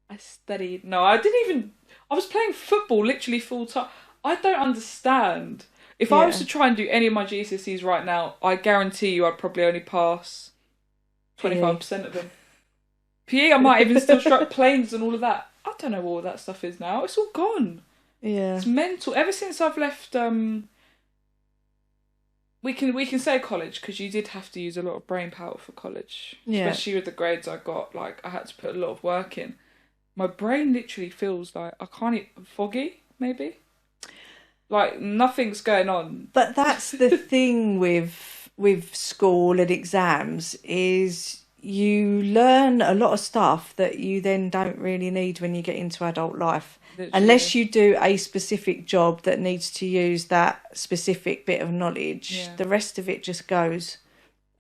I studied. No, I didn't even. I was playing football literally full time. I don't understand. If I was to try and do any of my GCSEs right now, I guarantee you I'd probably only pass 25% of them. PE, I might even still strike planes and all of that. I don't know what all that stuff is now. It's all gone. Yeah. It's mental. Ever since I've left, we can say college, because you did have to use a lot of brain power for college. Yeah. Especially with the grades I got. Like, I had to put a lot of work in. My brain literally feels like I can't foggy, maybe. Like, nothing's going on. But that's the thing with school and exams, is you learn a lot of stuff that you then don't really need when you get into adult life. Literally. Unless you do a specific job that needs to use that specific bit of knowledge, the rest of it just goes.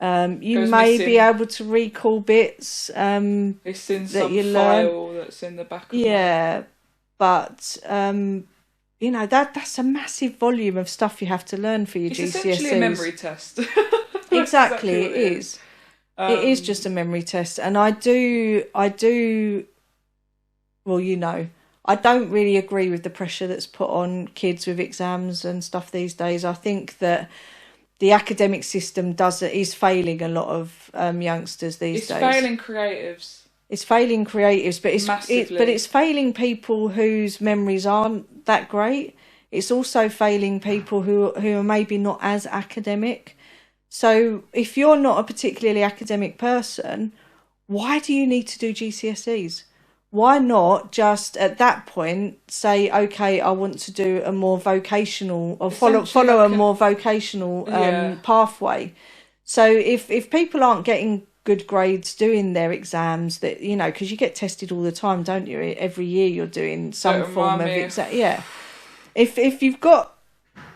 You may be able to recall bits it's in that some you file learn. That's in the back of but you know, that's a massive volume of stuff you have to learn for your GCSEs. It's essentially a memory test. Exactly, it is. It is just a memory test, and I do. Well, you know, I don't really agree with the pressure that's put on kids with exams and stuff these days. I think that the academic system is failing a lot of youngsters these days. It's failing creatives. It's failing creatives, but it's failing people whose memories aren't that great. It's also failing people who are maybe not as academic. So if you're not a particularly academic person, why do you need to do GCSEs? Why not just at that point say, okay, I want to do a more vocational or follow a more vocational pathway. So if people aren't getting good grades doing their exams, that, you know, because you get tested all the time, don't you? Every year you're doing some form of exam. Yeah. If you've got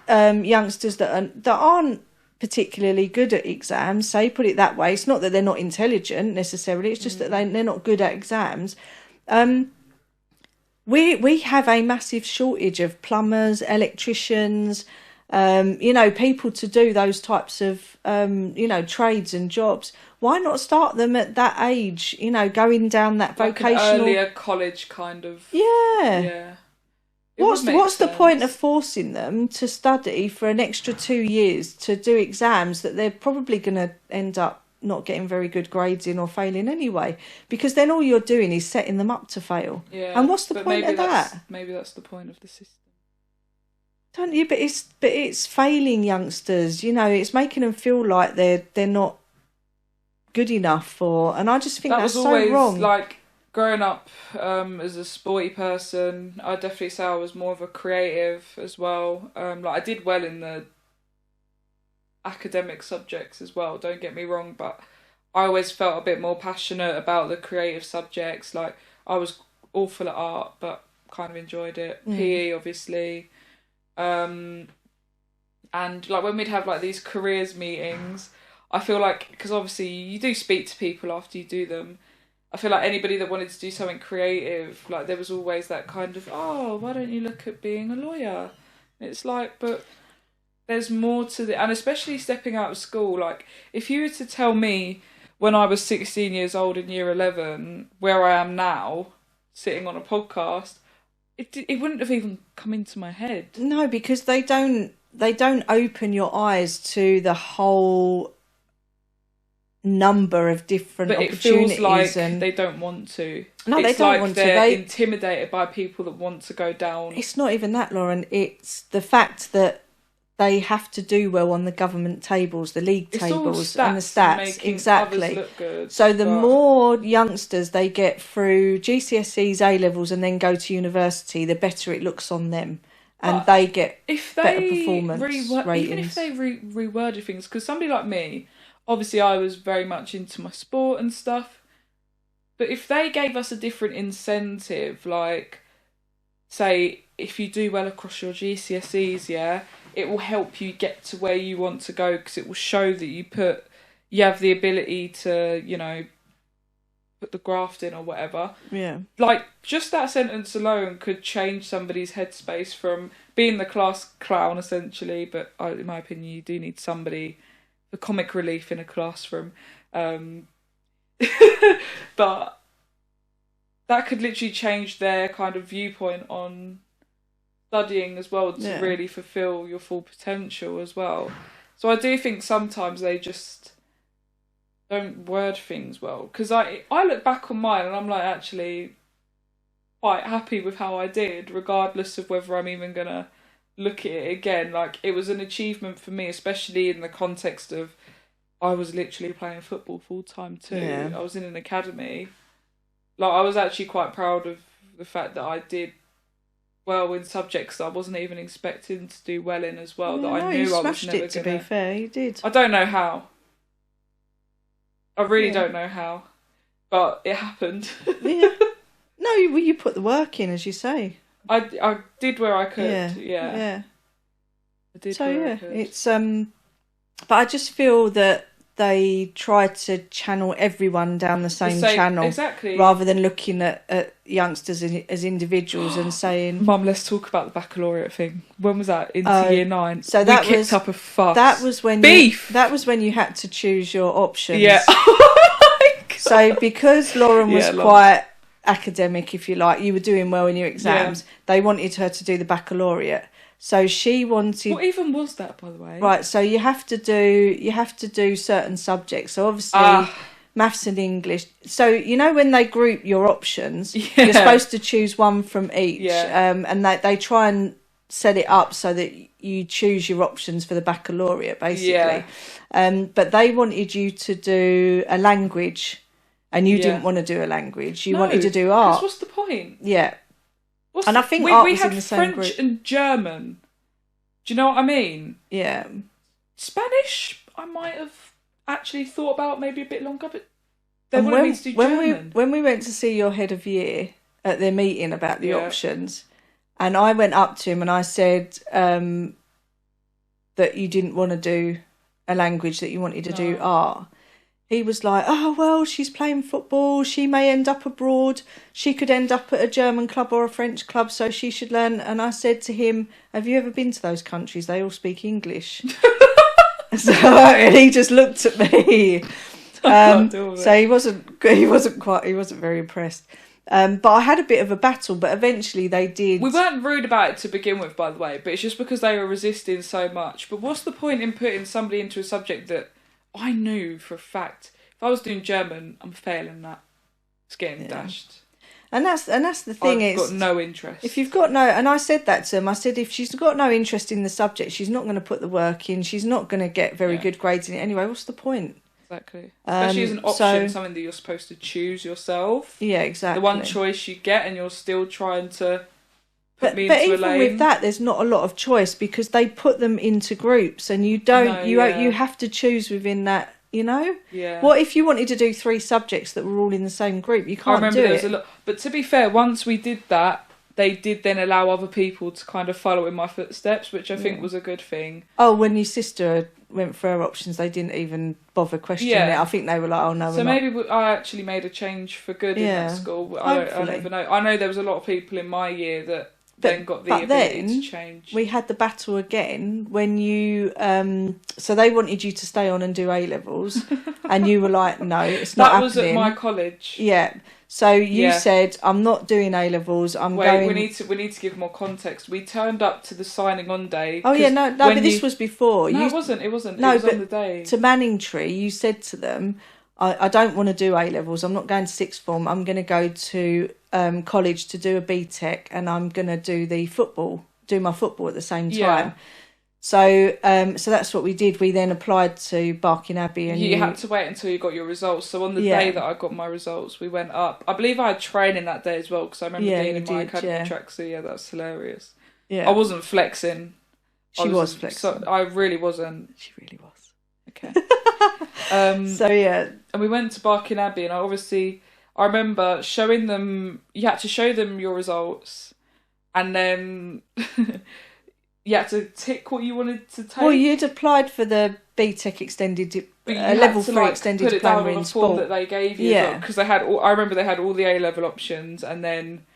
youngsters that aren't particularly good at exams, say, put it that way. It's not that they're not intelligent necessarily, it's just that they're not good at exams. We have a massive shortage of plumbers, electricians, you know, people to do those types of you know, trades and jobs. Why not start them at that age, you know, going down that like vocational, an earlier college kind of yeah. What's the point of forcing them to study for an extra 2 years to do exams that they're probably going to end up not getting very good grades in or failing anyway? Because then all you're doing is setting them up to fail. Yeah, and what's the point of that? Maybe that's the point of the system. Don't you? But it's failing youngsters. You know, it's making them feel like they're not good enough and I just think that's so wrong. Like, growing up as a sporty person, I'd definitely say I was more of a creative as well. Like, I did well in the academic subjects as well, don't get me wrong, but I always felt a bit more passionate about the creative subjects. Like, I was awful at art, but kind of enjoyed it. PE, obviously. And, like, when we'd have, like, these careers meetings, I feel like, because obviously you do speak to people after you do them, I feel like anybody that wanted to do something creative, like, there was always that kind of, oh, why don't you look at being a lawyer? It's like, but there's more to it. And especially stepping out of school, like, if you were to tell me when I was 16 years old in year 11, where I am now, sitting on a podcast, it wouldn't have even come into my head. No, because they don't open your eyes to the whole number of different opportunities. But it feels like they don't want to. No, they don't want to. They're intimidated by people that want to go down. It's not even that, Lauren. It's the fact that they have to do well on the government tables, the league tables, and the stats. Exactly. Look good, so the more youngsters they get through GCSEs, A-levels, and then go to university, the better it looks on them. And they get better performance ratings. Even if they reworded things, because somebody like me, obviously I was very much into my sport and stuff, but if they gave us a different incentive, like, say, if you do well across your GCSEs, it will help you get to where you want to go, because it will show that you have the ability to, you know, put the graft in or whatever. Yeah. Like, just that sentence alone could change somebody's headspace from being the class clown, essentially, but in my opinion, you do need somebody for comic relief in a classroom. But that could literally change their kind of viewpoint on studying as well to really fulfill your full potential as well. So I do think sometimes they just don't word things well. Because I look back on mine and I'm like, actually quite happy with how I did, regardless of whether I'm even going to look at it again. Like, it was an achievement for me, especially in the context of I was literally playing football full time too. Yeah. I was in an academy. Like, I was actually quite proud of the fact that I did well in subjects that I wasn't even expecting to do well in as well. I knew I was never it, to be fair, you did. I don't know how. I really don't know how, but it happened. Yeah. No, you put the work in, as you say. I did where I could. Yeah. I did where I could. It's but I just feel that they try to channel everyone down the same channel, exactly, rather than looking at youngsters as individuals and saying, "Mum, let's talk about the baccalaureate thing." When was that? Into year 9. So that we kicked up a fuss. That was when beef. That was when you had to choose your options. Yeah. So because Lauren was quite academic, if you like, you were doing well in your exams. Yeah. They wanted her to do the baccalaureate. So she wanted. What even was that, by the way? Right. So you have to do certain subjects. So obviously, maths and English. So you know when they group your options, you're supposed to choose one from each. Yeah. And they try and set it up so that you choose your options for the baccalaureate, basically. Yeah. But they wanted you to do a language, and you didn't want to do a language. You wanted to do art. What's the point? Yeah. I think art was had in the same French group. and German. Do you know what I mean? Yeah. Spanish, I might have actually thought about maybe a bit longer, but they wanted me to do German. When we went to see your head of year at their meeting about the options, and I went up to him and I said that you didn't want to do a language, that you wanted to do art. He was like, oh, well, she's playing football. She may end up abroad. She could end up at a German club or a French club, so she should learn. And I said to him, have you ever been to those countries? They all speak English. And he just looked at me. So he wasn't very impressed. But I had a bit of a battle, but eventually they did. We weren't rude about it to begin with, by the way, but it's just because they were resisting so much. But what's the point in putting somebody into a subject that I knew for a fact, if I was doing German, I'm failing that. It's getting dashed. And that's the thing. I've got no interest. If you've got no, and I said that to him. I said if she's got no interest in the subject, she's not going to put the work in. She's not going to get very good grades in it anyway. What's the point? Exactly. Especially as an option, something that you're supposed to choose yourself. Yeah, exactly. The one choice you get, and you're still trying to. But even with that, there's not a lot of choice because they put them into groups, and you don't. You have to choose within that. You know. Yeah. What if you wanted to do 3 subjects that were all in the same group? You can't do it. There was a lot. But to be fair, once we did that, they did then allow other people to kind of follow in my footsteps, which I think was a good thing. Oh, when your sister went for her options, they didn't even bother questioning it. I think they were like, "Oh no." So maybe I actually made a change for good in that school. I don't even know. I know there was a lot of people in my year that then got the ability to change. We had the battle again when you. So they wanted you to stay on and do A levels, and you were like, "No, it's not happening." That was at my college. Yeah. So you said, "I'm not doing A levels. I'm going." We need to give more context. We turned up to the signing on day. Oh yeah, no, but this was before. No, it wasn't. No, it was on the day. To Manningtree, you said to them, I don't want to do A levels. I'm not going to sixth form. I'm going to go to college to do a BTEC, and I'm going to do my football at the same time. Yeah. So that's what we did. We then applied to Barking Abbey, and you had to wait until you got your results. So on the day that I got my results, we went up. I believe I had training that day as well because I remember being in my academy track. So that's hilarious. Yeah, I wasn't flexing. She was flexing. I really wasn't. She really was. Okay. And we went to Barking Abbey, and I remember showing them. You had to show them your results, and then you had to tick what you wanted to take. Well, you'd applied for the BTEC extended, But you had level to, 3 like, extended put it down diploma on in a form sport. that they gave you. Yeah. Because they had I remember they had all the A-level options, and then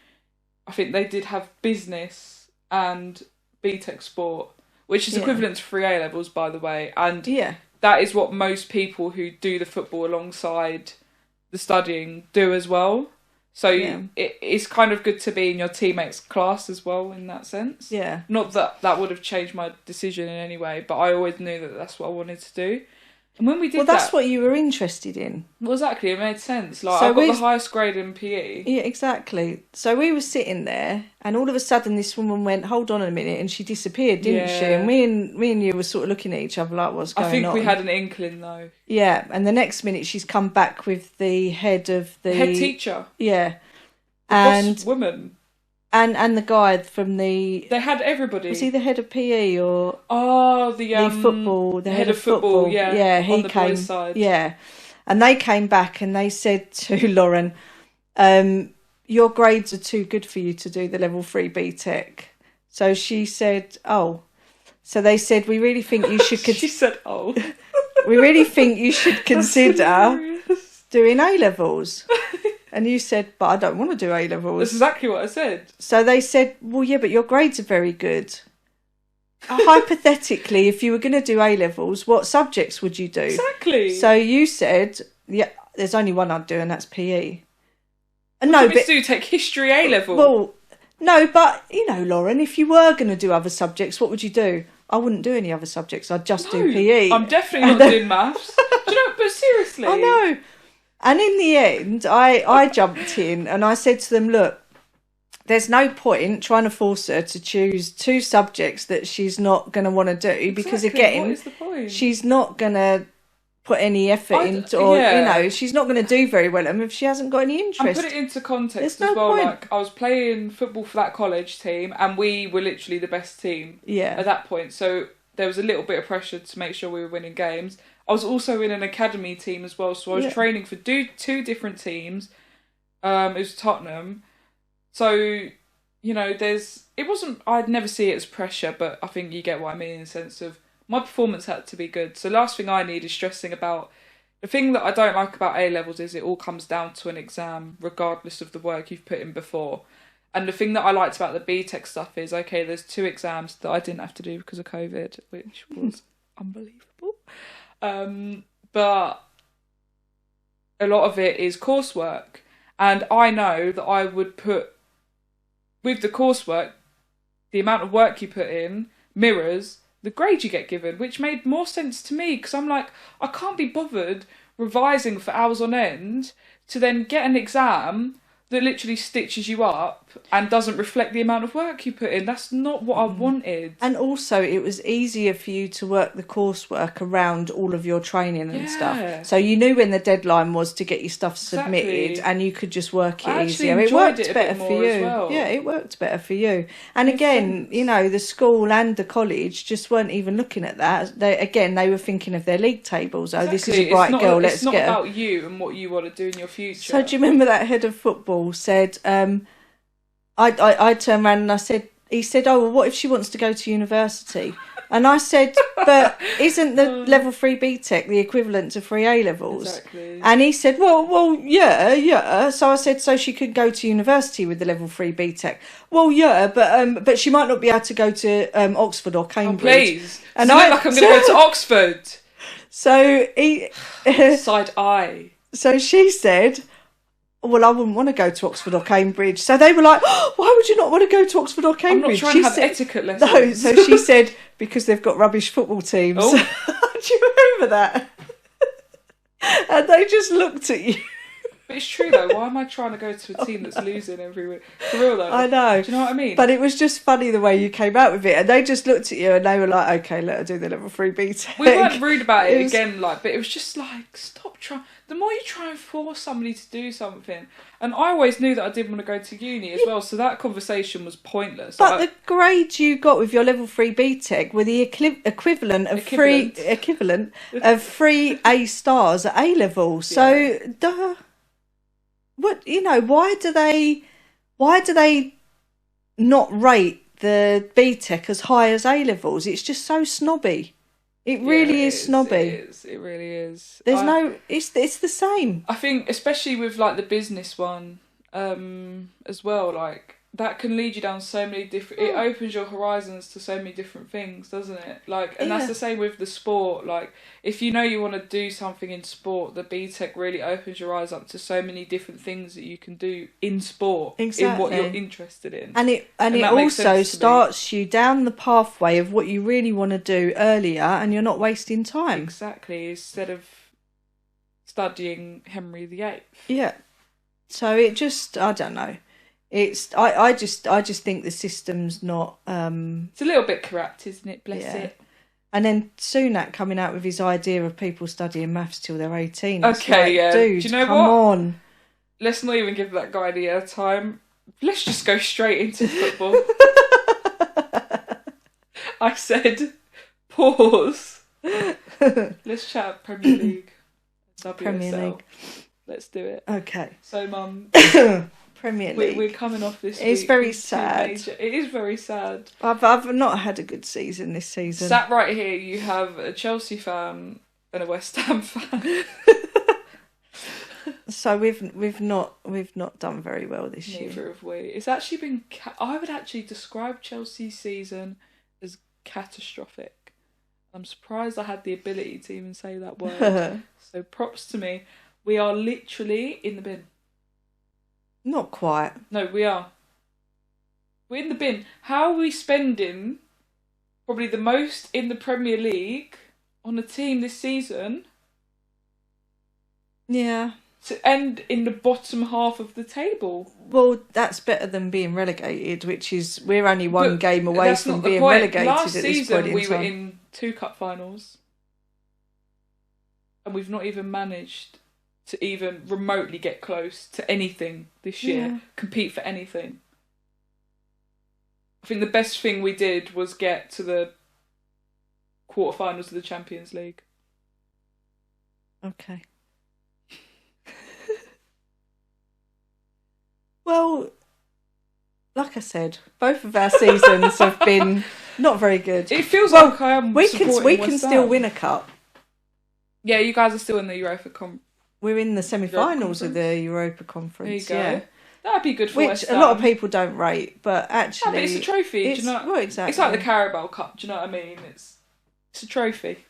I think they did have business and BTEC sport, which is equivalent to 3 A-levels, by the way. And that is what most people who do the football alongside the studying do as well. So it's kind of good to be in your teammates' class as well in that sense. Yeah. Not that that would have changed my decision in any way, but I always knew that that's what I wanted to do. And when we did that's what you were interested in. Well, exactly, it made sense. Like, So I got the highest grade in PE. Yeah, exactly. So we were sitting there, and all of a sudden this woman went, "Hold on a minute," and she disappeared, didn't she? And me and you were sort of looking at each other like, "What's going on?" I think we had an inkling, though. Yeah, and the next minute she's come back with the head of the head teacher. Yeah, and boss woman. And the guy from They had everybody. Was he the head of PE or the football? The head of football. Yeah, he on the came. Boys' side. Yeah, and they came back and they said to Lauren, "Your grades are too good for you to do the level 3 BTEC." So she said, "Oh." So they said, "We really think you should." She said, "Oh." We really think you should consider doing A levels. And you said, "But I don't want to do A levels." That's exactly what I said. So they said, "Well, yeah, but your grades are very good." Hypothetically, if you were going to do A levels, what subjects would you do? Exactly. So you said, "Yeah, there's only one I'd do, and that's PE." And no, but do take history A level. Well, no, but Lauren, if you were going to do other subjects, what would you do? I wouldn't do any other subjects. I'd just do PE. I'm definitely not doing maths. Do you know? But seriously, I know. And in the end, I jumped in and I said to them, "Look, there's no point trying to force her to choose 2 subjects that she's not going to want to do because, again, what is the point? She's not going to put any effort into, or, she's not going to do very well if she hasn't got any interest." And put it into context as well. Like, I was playing football for that college team and we were literally the best team at that point. So there was a little bit of pressure to make sure we were winning games. I was also in an academy team as well, so I was training for 2 different teams. It was Tottenham. So, I'd never see it as pressure, but I think you get what I mean in the sense of my performance had to be good. So last thing I need is stressing about. The thing that I don't like about A-levels is it all comes down to an exam, regardless of the work you've put in before. And the thing that I liked about the BTEC stuff is, okay, there's 2 exams that I didn't have to do because of COVID, which was unbelievable. But a lot of it is coursework. And I know that I would put, with the coursework, the amount of work you put in mirrors the grade you get given, which made more sense to me because I'm like, I can't be bothered revising for hours on end to then get an exam that literally stitches you up and doesn't reflect the amount of work you put in. That's not what I wanted. And also, it was easier for you to work the coursework around all of your training and stuff. So you knew when the deadline was to get your stuff submitted and you could just work it easier. It worked better for you. Well. Yeah, it worked better for you. And again, the school and the college just weren't even looking at that. They were thinking of their league tables. Oh, this is a bright girl, let's get her. It's not about you and what you want to do in your future. So do you remember that head of football said, I turned around and he said, "Oh, well, what if she wants to go to university?" And I said, "But isn't the level 3 BTEC the equivalent to 3 A levels?" Exactly. And he said, well, yeah. So I said, "So she could go to university with the level 3 BTEC?" "Well, yeah, but she might not be able to go to Oxford or Cambridge." Oh, please. And I look like I'm going to go to Oxford. So he side eye. So she said, "Well, I wouldn't want to go to Oxford or Cambridge." So they were like, "Oh, why would you not want to go to Oxford or Cambridge?" I'm not trying to have etiquette lessons. No, so she said, "Because they've got rubbish football teams." Oh. Do you remember that? And they just looked at you. But it's true though, why am I trying to go to a team that's losing every week? For real though. I know. Do you know what I mean? But it was just funny the way you came out with it. And they just looked at you and they were like, "Okay, let her do the level 3 BTEC." We weren't rude about it again, but it was just like, stop trying. The more you try and force somebody to do something, and I always knew that I didn't want to go to uni as well, so that conversation was pointless. But the grades you got with your level 3 BTEC were the equivalent of 3 A stars at A level. So, duh. What why do they not rate the BTEC as high as A levels? It's just so snobby. It really is snobby. It really is. It's the same. I think, especially with like the business one, as well, like that can lead you down so many different. It opens your horizons to so many different things, doesn't it? Like, and that's the same with the sport. Like, if you know you want to do something in sport, the BTEC really opens your eyes up to so many different things that you can do in sport, in what you're interested in. And it also starts you down the pathway of what you really want to do earlier, and you're not wasting time. Exactly, instead of studying Henry VIII. Yeah. So it just, I don't know. I just think the system's not. It's a little bit corrupt, isn't it? Bless it. And then Sunak coming out with his idea of people studying maths till they're 18. Okay, yeah. Dude, do you know come what? on. Let's not even give that guy the airtime. Let's just go straight into football. I said, pause. Let's chat Premier League. WSL. Premier League. Let's do it. Okay. So, Mum, Premier League. We're coming off this week. It's very sad. It is very sad. I've not had a good season this season. Sat right here, you have a Chelsea fan and a West Ham fan. So we've not done very well this year. Neither have we. It's actually been. I would actually describe Chelsea's season as catastrophic. I'm surprised I had the ability to even say that word. So props to me. We are literally in the bin. Not quite. No, we are. We're in the bin. How are we spending probably the most in the Premier League on a team this season? Yeah. To end in the bottom half of the table. Well, that's better than being relegated, which is we're only one game away from being relegated Last at this season, point in we time. were in 2 cup finals, and we've not even managed to even remotely get close to anything this year. Compete for anything. I think the best thing we did was get to the quarterfinals of the Champions League. Okay. Well, like I said, both of our seasons have been not very good. It feels like I am. We can still win a cup. Yeah, you guys are still in the Europa Conference. We're in the semi-finals of the Europa Conference. There you go. Yeah. That'd be good for Which West a Ham. lot of people don't rate, but actually, but it's a trophy. Do you know? Well, exactly. It's like the Carabao Cup. Do you know what I mean? It's a trophy.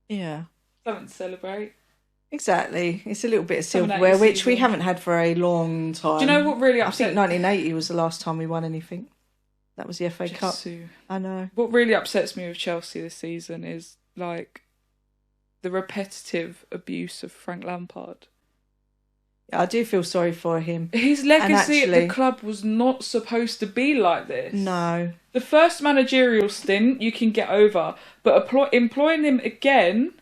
Yeah. Something to celebrate. Exactly. It's a little bit of silverware, which we haven't had for a long time. Do you know what really upset? I think 1980 was the last time we won anything. That was the FA Cup. I know. What really upsets me with Chelsea this season is like the repetitive abuse of Frank Lampard. I do feel sorry for him. His legacy at the club was not supposed to be like this. No. The first managerial stint you can get over, but employing him again...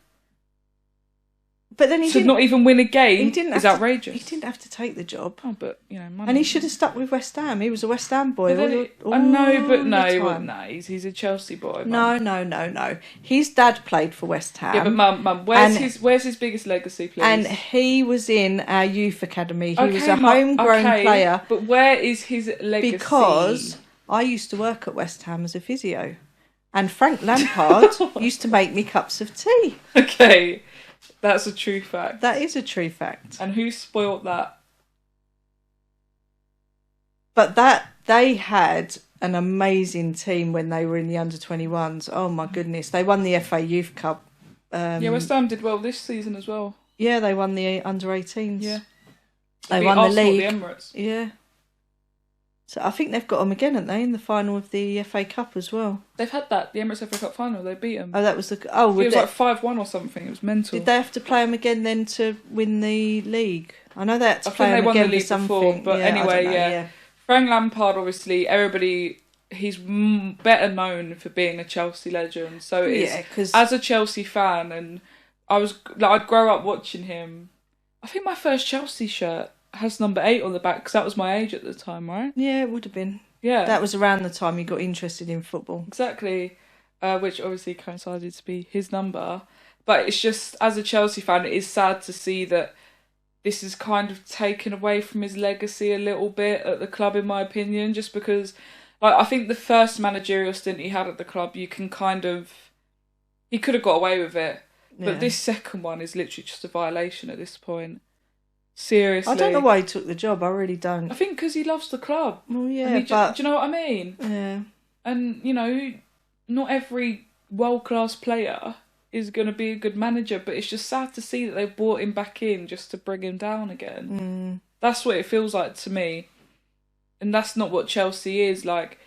But then he not even win a game is outrageous. He didn't have to take the job. Oh, but, you know... And he should have stuck with West Ham. He was a West Ham boy. I know, but no, he's a Chelsea boy. Mum. No. His dad played for West Ham. Yeah, but Mum, where's his biggest legacy, please? And he was in our youth academy. He was a homegrown player. But where is his legacy? Because I used to work at West Ham as a physio. And Frank Lampard used to make me cups of tea. Okay. That's a true fact. That is a true fact. And who spoilt that? But they had an amazing team when they were in the under-21s. Oh my goodness. They won the FA Youth Cup. West Ham did well this season as well. Yeah, they won the under-18s. Yeah. They won the league. The Emirates. Yeah. So I think they've got them again, haven't they, in the final of the FA Cup as well? They've had that, the Emirates FA Cup final. They beat them. Oh, that was the... it was like 5-1 or something. It was mental. Did they have to play them again then to win the league? I know they had to play them again for something. Before, but anyway, yeah. Frank Lampard, obviously, he's better known for being a Chelsea legend. So it's, as a Chelsea fan, and I'd grow up watching him. I think my first Chelsea shirt has number 8 on the back because that was my age at the time, right? Yeah, it would have been. Yeah. That was around the time you got interested in football. Exactly. Which obviously coincided to be his number. But it's just, as a Chelsea fan, it is sad to see that this is kind of taken away from his legacy a little bit at the club, in my opinion, just because I think the first managerial stint he had at the club, he He could have got away with it. Yeah. But this second one is literally just a violation at this point. Seriously. I don't know why he took the job. I really don't. I think because he loves the club. Well, yeah, but... do you know what I mean? Yeah. And, you know, not every world-class player is going to be a good manager, but it's just sad to see that they've brought him back in just to bring him down again. That's what it feels like to me. And that's not what Chelsea is. Like,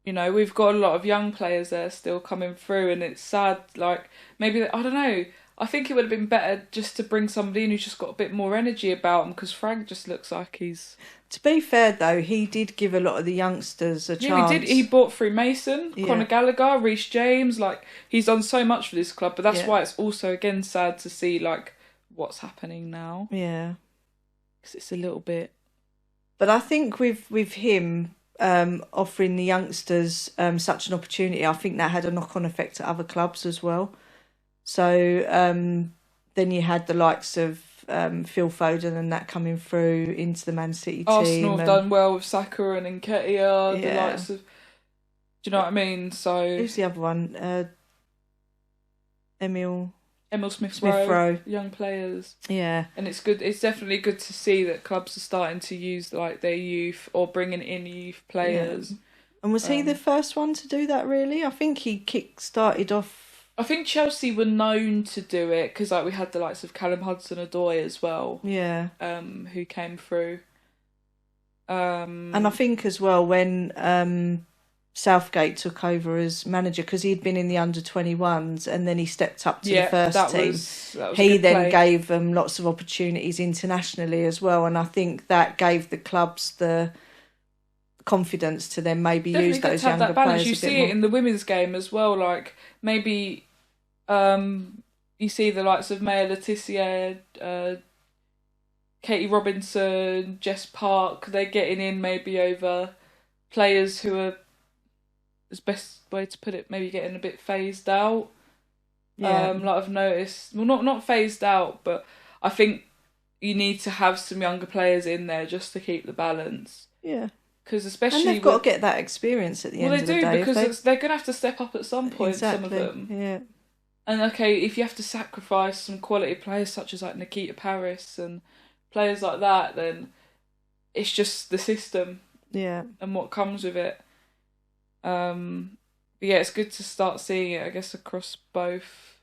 you know, we've got a lot of young players there still coming through, and it's sad. Like, maybe, I don't know, I think it would have been better just to bring somebody in who's just got a bit more energy about him, because Frank just looks like he's... To be fair, though, he did give a lot of the youngsters a chance. Yeah, he did. He brought through Mason, Conor Gallagher, Reece James. Like, he's done so much for this club, but that's why it's also, again, sad to see, like, what's happening now. Yeah. Because it's a little bit... But I think with him... offering the youngsters such an opportunity, I think that had a knock-on effect to other clubs as well. So then you had the likes of Phil Foden and that coming through into the Man City team. Arsenal have done well with Saka and Nketiah, the likes of... Do you know what I mean? So who's the other one? Emil Smith-Rowe, young players. Yeah. And it's good. It's definitely good to see that clubs are starting to use like their youth or bringing in youth players. Yeah. And was he the first one to do that, really? I think he kick-started off... I think Chelsea were known to do it because like we had the likes of Callum Hudson-Odoi as well. Yeah. Who came through. And I think as well when... Southgate took over as manager because he'd been in the under-21s and then he stepped up to the first team. He then gave them lots of opportunities internationally as well, and I think that gave the clubs the confidence to then maybe use those younger players. You see it in the women's game as well. Like maybe you see the likes of Maya Letizia, Katie Robinson, Jess Park. They're getting in maybe over players who are, as best way to put it, maybe getting a bit phased out. Yeah. Like I've noticed, well, not phased out, but I think you need to have some younger players in there just to keep the balance. Yeah. Because especially... And they've got to get that experience at the end of the day. Well, they do, because they're going to have to step up at some point, some of them. Yeah. And okay, if you have to sacrifice some quality players such as like Nikita Paris and players like that, then it's just the system. Yeah. And what comes with it. But yeah, it's good to start seeing it, I guess, across both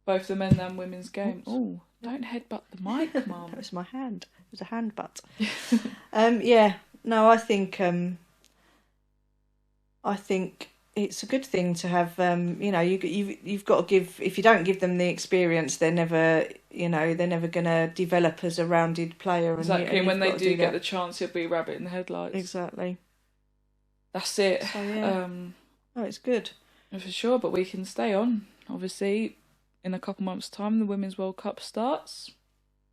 the men and women's games. Oh, don't headbutt the mic, Mum. That was my hand. It was a hand butt. Yeah. No, I think it's a good thing to have. You've got to give. If you don't give them the experience, they're never going to develop as a rounded player. Exactly. And when they do get the chance, he'll be rabbit in the headlights. Exactly. That's it. So, yeah. It's good. For sure, but we can stay on. Obviously, in a couple months' time, the Women's World Cup starts.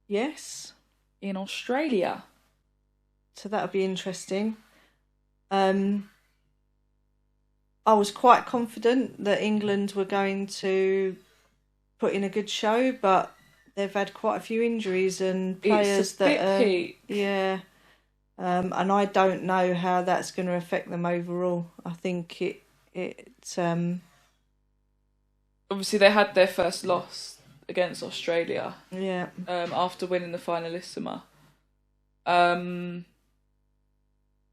Yes. In Australia. So that'll be interesting. I was quite confident that England were going to put in a good show, but they've had quite a few injuries and players yeah. And I don't know how that's going to affect them overall. I think it's obviously they had their first loss against Australia. Yeah. After winning the finalissima.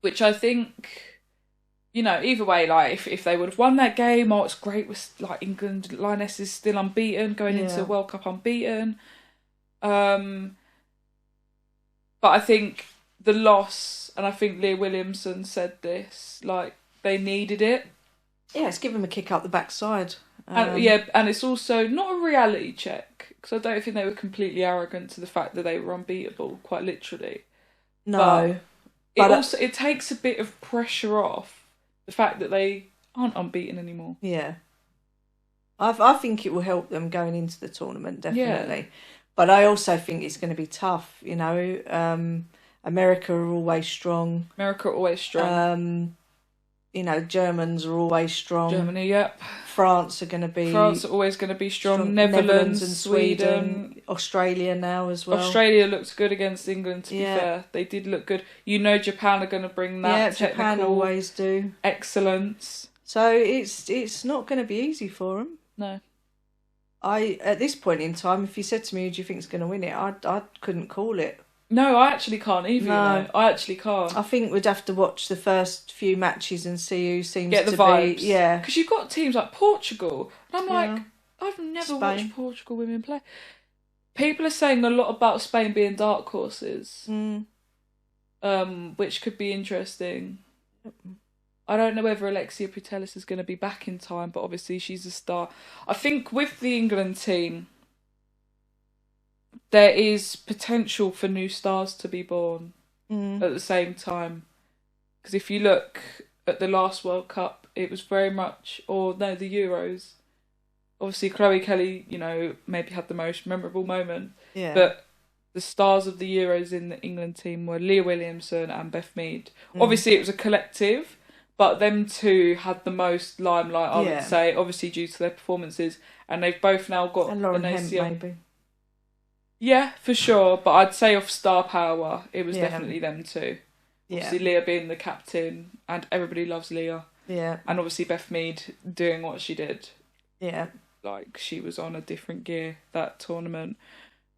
Which I think, either way, like if they would have won that game, it's great with like England Lionesses still unbeaten, going into the World Cup unbeaten. But I think the loss, and I think Leah Williamson said this, like they needed it. Yeah, it's given them a kick up the backside. And it's also not a reality check, because I don't think they were completely arrogant to the fact that they were unbeatable, quite literally. No. But it takes a bit of pressure off the fact that they aren't unbeaten anymore. Yeah. I think it will help them going into the tournament, definitely. Yeah. But I also think it's going to be tough, America are always strong. Germans are always strong. Germany, yep. France are always going to be strong. Netherlands and Sweden. Australia now as well. Australia looked good against England, to be fair. They did look good. Japan are going to bring that technical Japan always do. excellence. So it's not going to be easy for them. No. At this point in time, if you said to me, "Who do you think's going to win it?" I couldn't call it. No, I actually can't either. No. You know? I actually can't. I think we'd have to watch the first few matches and see who seems Get the to vibes. be. Yeah. Because you've got teams like Portugal, and I'm Yeah. like, I've never Spain. watched Portugal women play. People are saying a lot about Spain being dark horses, which could be interesting. I don't know whether Alexia Putellas is going to be back in time, but obviously she's a star. I think with the England team, there is potential for new stars to be born at the same time. Because if you look at the last World Cup, it was very much, the Euros. Obviously, Chloe Kelly, you know, maybe had the most memorable moment. Yeah. But the stars of the Euros in the England team were Leah Williamson and Beth Mead. Obviously, it was a collective, but them two had the most limelight, I would say, obviously due to their performances. And they've both now got and Lauren an Hemp, ACL. maybe. Yeah, for sure. But I'd say of star power, it was definitely them two. Yeah. Obviously, Leah being the captain, and everybody loves Leah. Yeah. And obviously, Beth Mead doing what she did. Yeah. Like, she was on a different gear that tournament.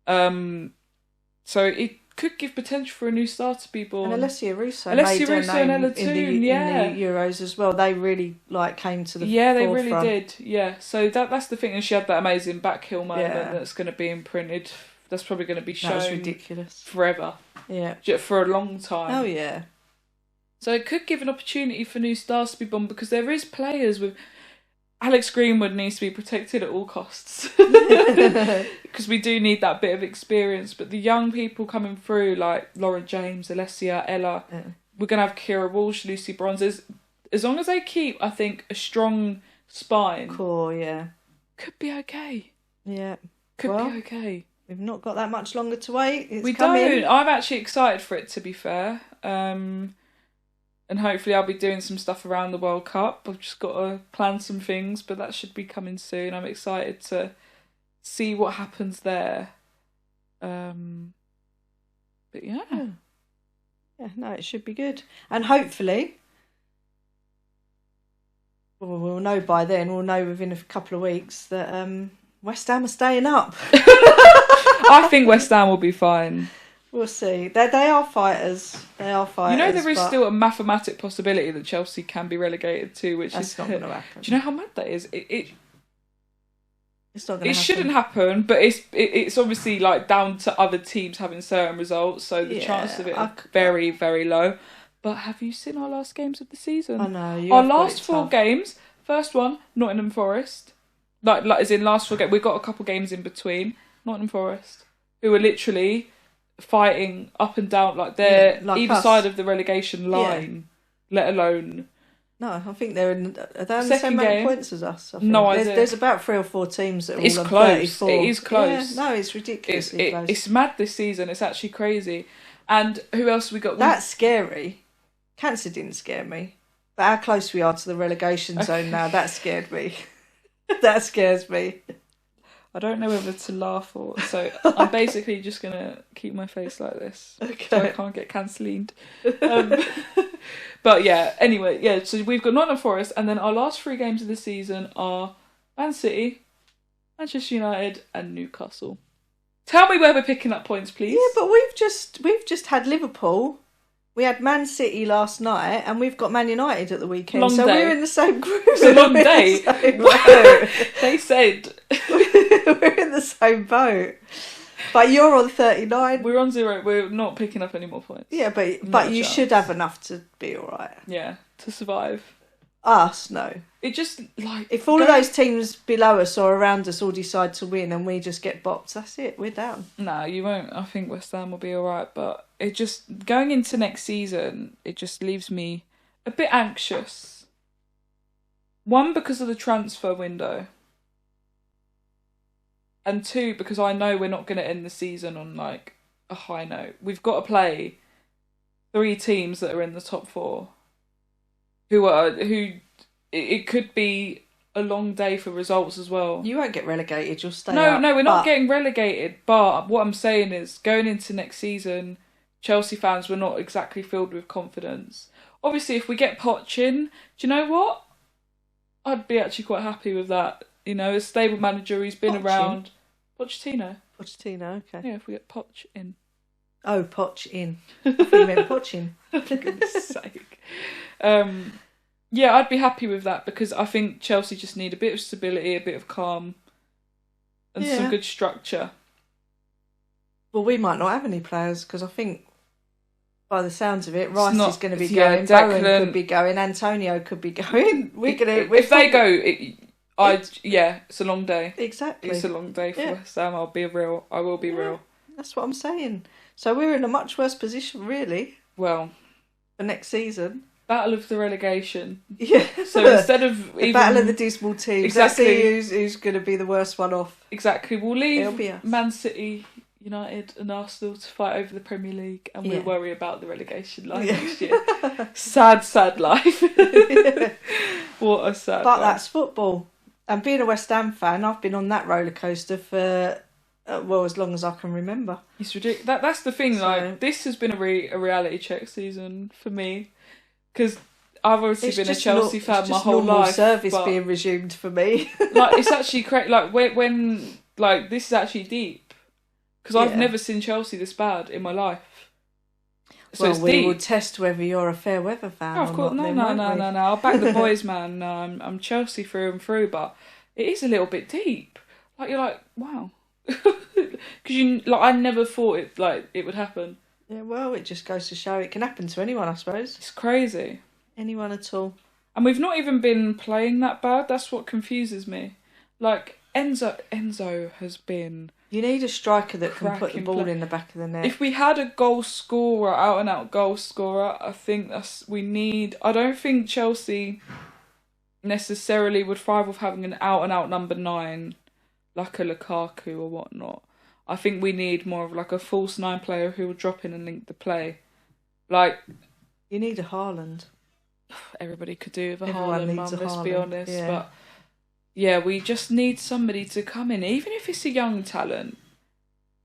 So it could give potential for a new star to be born. And Alessia Russo and in Ella Toon, the Euros as well. They really came to the they forefront. really did. Yeah, so that's the thing. And she had that amazing back heel moment that's going to be imprinted. That's probably going to be shown. That's ridiculous. Forever. Yeah. For a long time. Oh yeah. So it could give an opportunity for new stars to be born, because there is players with. Alex Greenwood needs to be protected at all costs, because we do need that bit of experience. But the young people coming through, like Lauren James, Alessia, Ella, we're going to have Kira Walsh, Lucy Bronze. As long as they keep, I think, a strong spine. Cool, yeah. Could be okay. Yeah. Could be okay. We've not got that much longer to wait. It's don't. I'm actually excited for it, to be fair. And hopefully I'll be doing some stuff around the World Cup. I've just got to plan some things, but that should be coming soon. I'm excited to see what happens there. But yeah. Yeah, no, it should be good. And hopefully, we'll know by then, we'll know within a couple of weeks that West Ham are staying up. I think West Ham will be fine. We'll see. They are fighters. They are fighters. You know, there is still a mathematic possibility that Chelsea can be relegated too, which that's is not going to happen. Do you know how mad that is? It's not going to happen. It shouldn't happen, but it's obviously like down to other teams having certain results, so the chances of it are very, very low. But have you seen our last games of the season? I know. Our last 4 games. First one, Nottingham Forest. Like as in last 4 games. We've got a couple games in between. Nottingham Forest, who are literally fighting up and down, like they're either side of the relegation line, let alone. No, I think they're on the same amount of points as us. I think. No idea. There's about 3 or 4 teams that are it's all on close. 34. It is close. Yeah, no, it's ridiculously close. It's mad this season. It's actually crazy. And who else have we got? That's scary. Cancer didn't scare me, but how close we are to the relegation zone now, that scared me. That scares me. I don't know whether to laugh or... So I'm basically just going to keep my face like this. Okay. So I can't get cancelled. But yeah, anyway, yeah, so we've got Nottingham Forest, and then our last 3 games of the season are Man City, Manchester United and Newcastle. Tell me where we're picking up points, please. Yeah, but we've just had Liverpool. We had Man City last night, and we've got Man United at the weekend. Long so day. we're in the same group. It's a long day. They said. We're in the same boat. But you're on 39. We're on 0. We're not picking up any more points. Yeah, but you should have enough to be all right. Yeah, to survive. Us, no. It just, like... If all of those teams below us or around us all decide to win and we just get bopped, that's it. We're down. No, you won't. I think West Ham will be all right, but it just... Going into next season, it just leaves me a bit anxious. 1, because of the transfer window. And 2, because I know we're not going to end the season on, like, a high note. We've got to play 3 teams that are in the top 4. Who it could be a long day for results as well. You won't get relegated, you'll stay No, up. we're not getting relegated, but what I'm saying is, going into next season, Chelsea fans were not exactly filled with confidence. Obviously, if we get Poch in, do you know what? I'd be actually quite happy with that. You know, a stable manager who's been around. Pochettino. Pochettino, okay. Yeah, if we get Poch in. Oh, Poch in. I thought you meant Pochin. For goodness sake. Yeah, I'd be happy with that because I think Chelsea just need a bit of stability, a bit of calm, and some good structure. Well, we might not have any players because I think, by the sounds of it, Rice is going to be going, Bowen could be going, Antonio could be going. If they go, it's a long day. Exactly, it's a long day for West Ham. I will be real. That's what I'm saying. So we're in a much worse position, really. Well, for next season. Battle of the relegation. Yeah. So instead of the battle of the dismal teams, exactly. Let's see who's going to be the worst one off. Exactly. We'll leave Man City, United, and Arsenal to fight over the Premier League, and we'll worry about the relegation next year. Sad life. What a sad. But that's football. And being a West Ham fan, I've been on that roller coaster for as long as I can remember. It's ridiculous. That's the thing. Like, this has been a reality check season for me. Because I've obviously been a Chelsea fan my whole life. Service being resumed for me. Like, it's actually crazy. Like, when like, this is actually deep. Because I've never seen Chelsea this bad in my life. So it's deep. Will test whether you're a fair weather fan. Oh, of course, no. I'll back the boys, man. No, I'm Chelsea through and through, but it is a little bit deep. Like, you're like, wow. Because I never thought it would happen. Yeah, well, it just goes to show it can happen to anyone, I suppose. It's crazy. Anyone at all. And we've not even been playing that bad. That's what confuses me. Like, Enzo has been... You need a striker that can put the ball in the back of the net. If we had a goal scorer, out-and-out goal scorer, I think we need... I don't think Chelsea necessarily would thrive with having an out-and-out number 9, like a Lukaku or whatnot. I think we need more of like a false 9 player who will drop in and link the play. Like, you need a Haaland. Everybody could do with a Haaland, Mum, let's be honest. Yeah. But yeah, we just need somebody to come in, even if it's a young talent.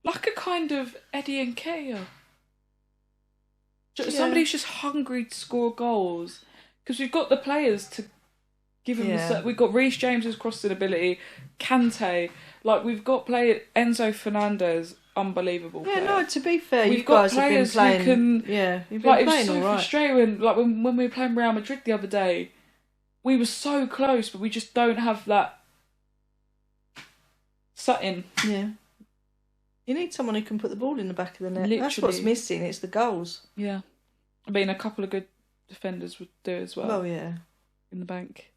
Like a kind of Eddie Nketiah. Somebody who's just hungry to score goals. Because we've got the players to give him we've got Reece James's crossing ability, Kante. Like, we've got Enzo Fernandez, unbelievable player. Yeah, no, to be fair, you guys have been playing... you've been playing all right. It was so frustrating. Like, when we were playing Real Madrid the other day, we were so close, but we just don't have that set-in. Yeah. You need someone who can put the ball in the back of the net. Literally. That's what's missing, it's the goals. Yeah. I mean, a couple of good defenders would do as well. Oh, yeah. In the bank.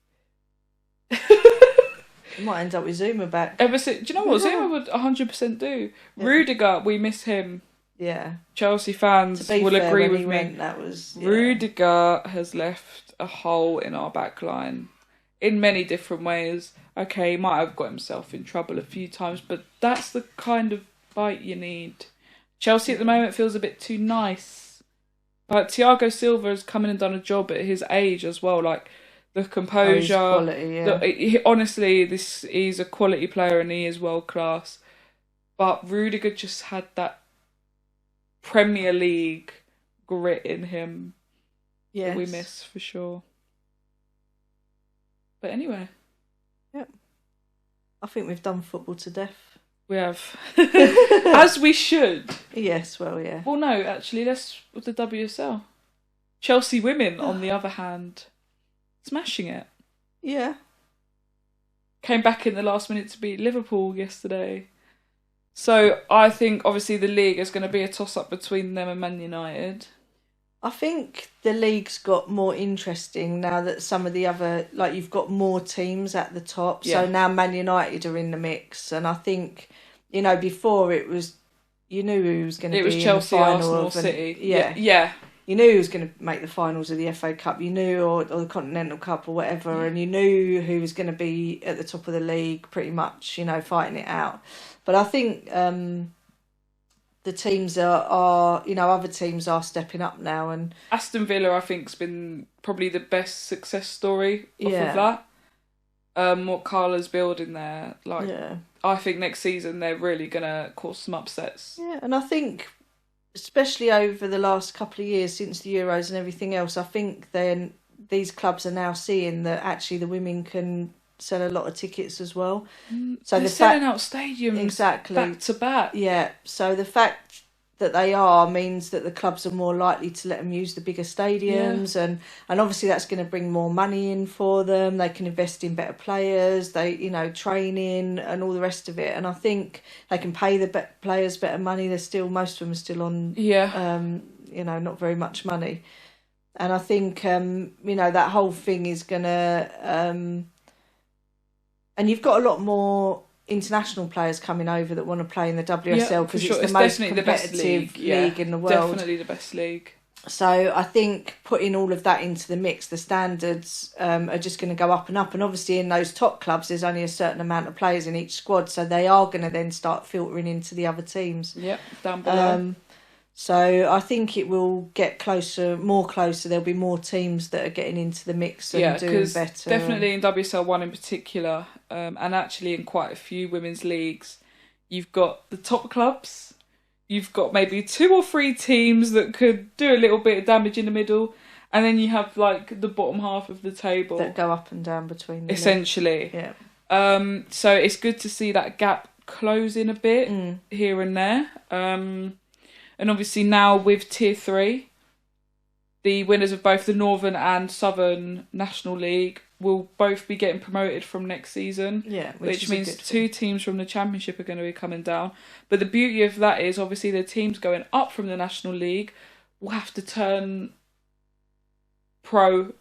You might end up with Zuma back. Do you know what? Zuma would 100% do. Yeah. Rudiger, we miss him. Yeah. Chelsea fans will agree with me. That was, Rudiger has left a hole in our back line in many different ways. Okay, he might have got himself in trouble a few times, but that's the kind of bite you need. Chelsea at the moment feels a bit too nice. Like, Thiago Silva has come in and done a job at his age as well. Like, the composure, quality, honestly, he's a quality player and he is world class. But Rudiger just had that Premier League grit in him that we miss for sure. But anyway, I think we've done football to death. We have, as we should. Yes, well, yeah. Well, no, actually, let's with the WSL. Chelsea women, on the other hand. Smashing it. Yeah. Came back in the last minute to beat Liverpool yesterday. So I think obviously the league is going to be a toss-up between them and Man United. I think the league's got more interesting now that some of the other, like, you've got more teams at the top. Yeah. So now Man United are in the mix. And I think, before it was, you knew who was going to be Chelsea, in the final. Arsenal, City. Yeah. You knew who was going to make the finals of the FA Cup. You knew, or the Continental Cup or whatever, and you knew who was going to be at the top of the league, pretty much. Fighting it out. But I think the teams are other teams are stepping up now, and Aston Villa, I think, has been probably the best success story of that. What Carla's building there, I think next season they're really gonna cause some upsets. Yeah, and I think, especially over the last couple of years since the Euros and everything else, I think then these clubs are now seeing that actually the women can sell a lot of tickets as well. So they're selling out stadiums back to back. Yeah. So the fact that they are means that the clubs are more likely to let them use the bigger stadiums, and obviously that's going to bring more money in for them. They can invest in better players, training and all the rest of it. And I think they can pay the players better money. Most of them are still on, not very much money. And I think, that whole thing is going to, and you've got a lot more international players coming over that want to play in the WSL because it's the most competitive league in the world. Definitely the best league. So I think putting all of that into the mix, the standards are just going to go up and up. And obviously in those top clubs, there's only a certain amount of players in each squad. So they are going to then start filtering into the other teams. Yep, down below. So I think it will get more closer. There'll be more teams that are getting into the mix and doing better. Definitely in WSL 1 in particular, and actually in quite a few women's leagues, you've got the top clubs, you've got maybe 2 or 3 teams that could do a little bit of damage in the middle, and then you have like the bottom half of the table that go up and down between them. Essentially. Yeah. So it's good to see that gap closing a bit here and there. And obviously now with Tier 3, the winners of both the Northern and Southern National League will both be getting promoted from next season. Yeah, which means 2 teams from the Championship are going to be coming down. But the beauty of that is obviously the teams going up from the National League will have to turn pro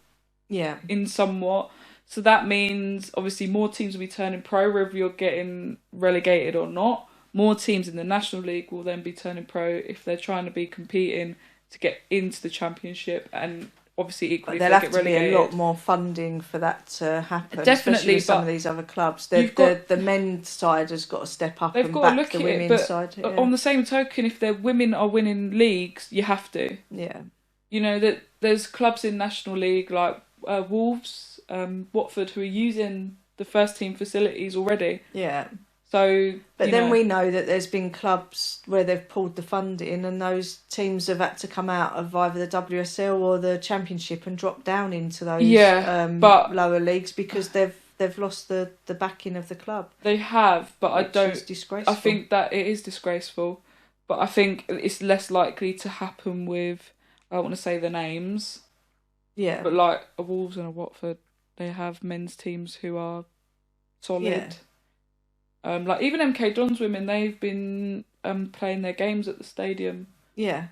in somewhat. So that means obviously more teams will be turning pro whether you're getting relegated or not. More teams in the National League will then be turning pro if they're trying to be competing to get into the Championship, and obviously equally there'll have to be a lot more funding for that to happen. Definitely, especially with some of these other clubs. The men's side has got to step up and back the women's side. Yeah. On the same token, if their women are winning leagues, you have to. Yeah. That there's clubs in National League like Wolves, Watford, who are using the first team facilities already. Yeah. So, but then we know that there's been clubs where they've pulled the funding and those teams have had to come out of either the WSL or the Championship and drop down into those lower leagues because they've lost the backing of the club. They have, but Is disgraceful. I think that it is disgraceful, but I think it's less likely to happen with, I don't want to say the names, but like a Wolves and a Watford, they have men's teams who are solid. Yeah. Like even MK Dons women, they've been playing their games at the stadium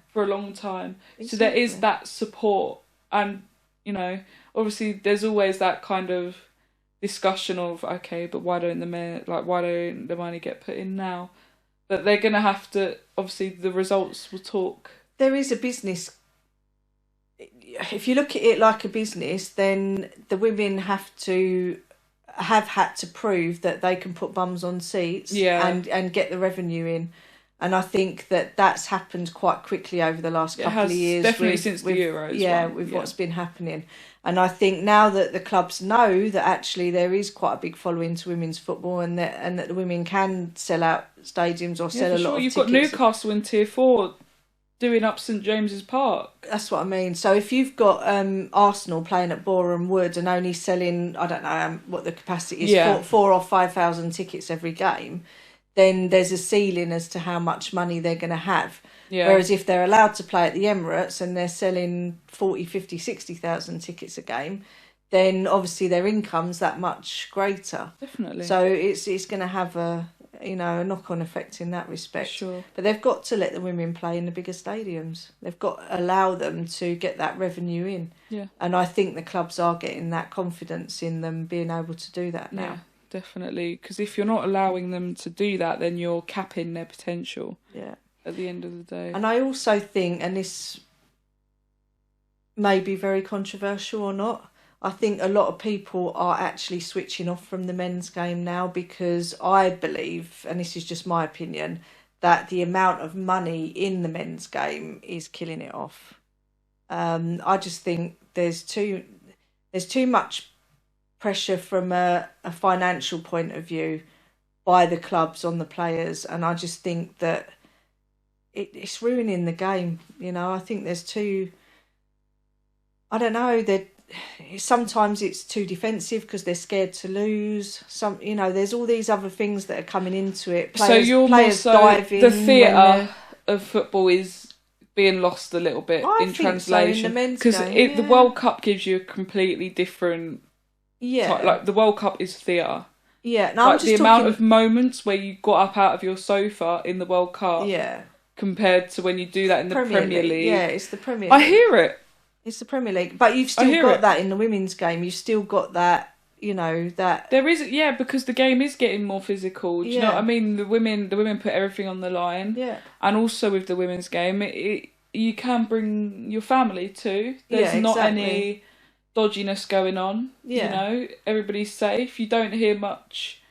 for a long time. Exactly. So there is that support, and obviously there's always that kind of discussion of but why don't the money get put in now? But they're gonna have to. Obviously, the results will talk. There is a business. If you look at it like a business, then the women have had to prove that they can put bums on seats and get the revenue in. And I think that's happened quite quickly over the last couple of years. Definitely since the Euros. With what's been happening. And I think now that the clubs know that actually there is quite a big following to women's football and that the women can sell out stadiums or sell a lot of You've tickets. Got Newcastle in Tier 4 doing up St James's Park. That's what I mean. So if you've got Arsenal playing at Boreham Wood and only selling, I don't know what the capacity is, 4 or 5,000 tickets every game, then there's a ceiling as to how much money they're going to have. Yeah. Whereas if they're allowed to play at the Emirates and they're selling 40, 50, 60,000 tickets a game, then obviously their income's that much greater. Definitely. So it's going to have a knock-on effect in that respect. Sure. But they've got to let the women play in the bigger stadiums. They've got to allow them to get that revenue in. Yeah. And I think the clubs are getting that confidence in them being able to do that now. Yeah, definitely. Because if you're not allowing them to do that, then you're capping their potential. Yeah. At the end of the day. And I also think, and this may be very controversial or not, I think a lot of people are actually switching off from the men's game now because I believe, and this is just my opinion, that the amount of money in the men's game is killing it off. I just think there's too much pressure from a financial point of view by the clubs on the players, and I just think that it's ruining the game. I think there's too. I don't know that. sometimes it's too defensive because they're scared to lose. There's all these other things that are coming into it. So you're more so diving the theatre of football is being lost a little bit I in think translation, so, in the men's game, the World Cup gives you a completely different. Like the World Cup is theatre. Yeah, no, like the amount of moments where you got up out of your sofa in the World Cup. Yeah. Compared to when you do that in the Premier League. Yeah, it's the Premier League. I hear it. It's the Premier League, but you've still got that in the women's game. You've still got that, that there is, because the game is getting more physical. Do you know what I mean? The women put everything on the line. Yeah, and also with the women's game, you can bring your family too. There's not any dodginess going on. Yeah, everybody's safe. You don't hear much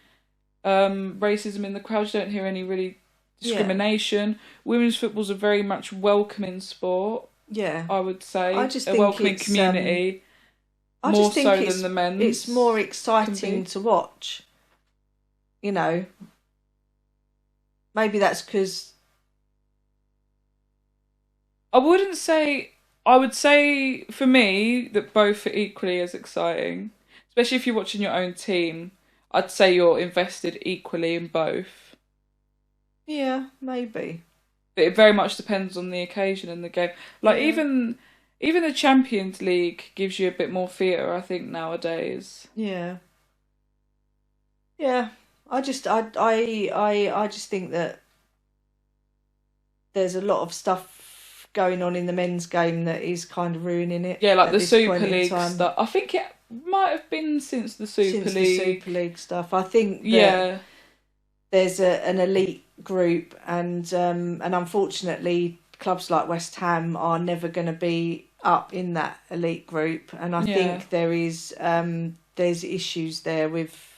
racism in the crowd. You don't hear any really discrimination. Yeah. Women's football's a very much welcoming sport. Yeah, I would say a welcoming community. More so than the men's. It's more exciting to watch. Maybe that's because I would say for me that both are equally as exciting, especially if you're watching your own team. I'd say you're invested equally in both. Yeah, maybe. But it very much depends on the occasion and the game. Like even the Champions League gives you a bit more theatre, I think, nowadays. Yeah. Yeah. I just think that there's a lot of stuff going on in the men's game that is kind of ruining it. Yeah, like the Super League stuff. I think it might have been since the Super League. The Super League stuff. I think that there's an elite group, and unfortunately clubs like West Ham are never going to be up in that elite group, and I think there's issues there with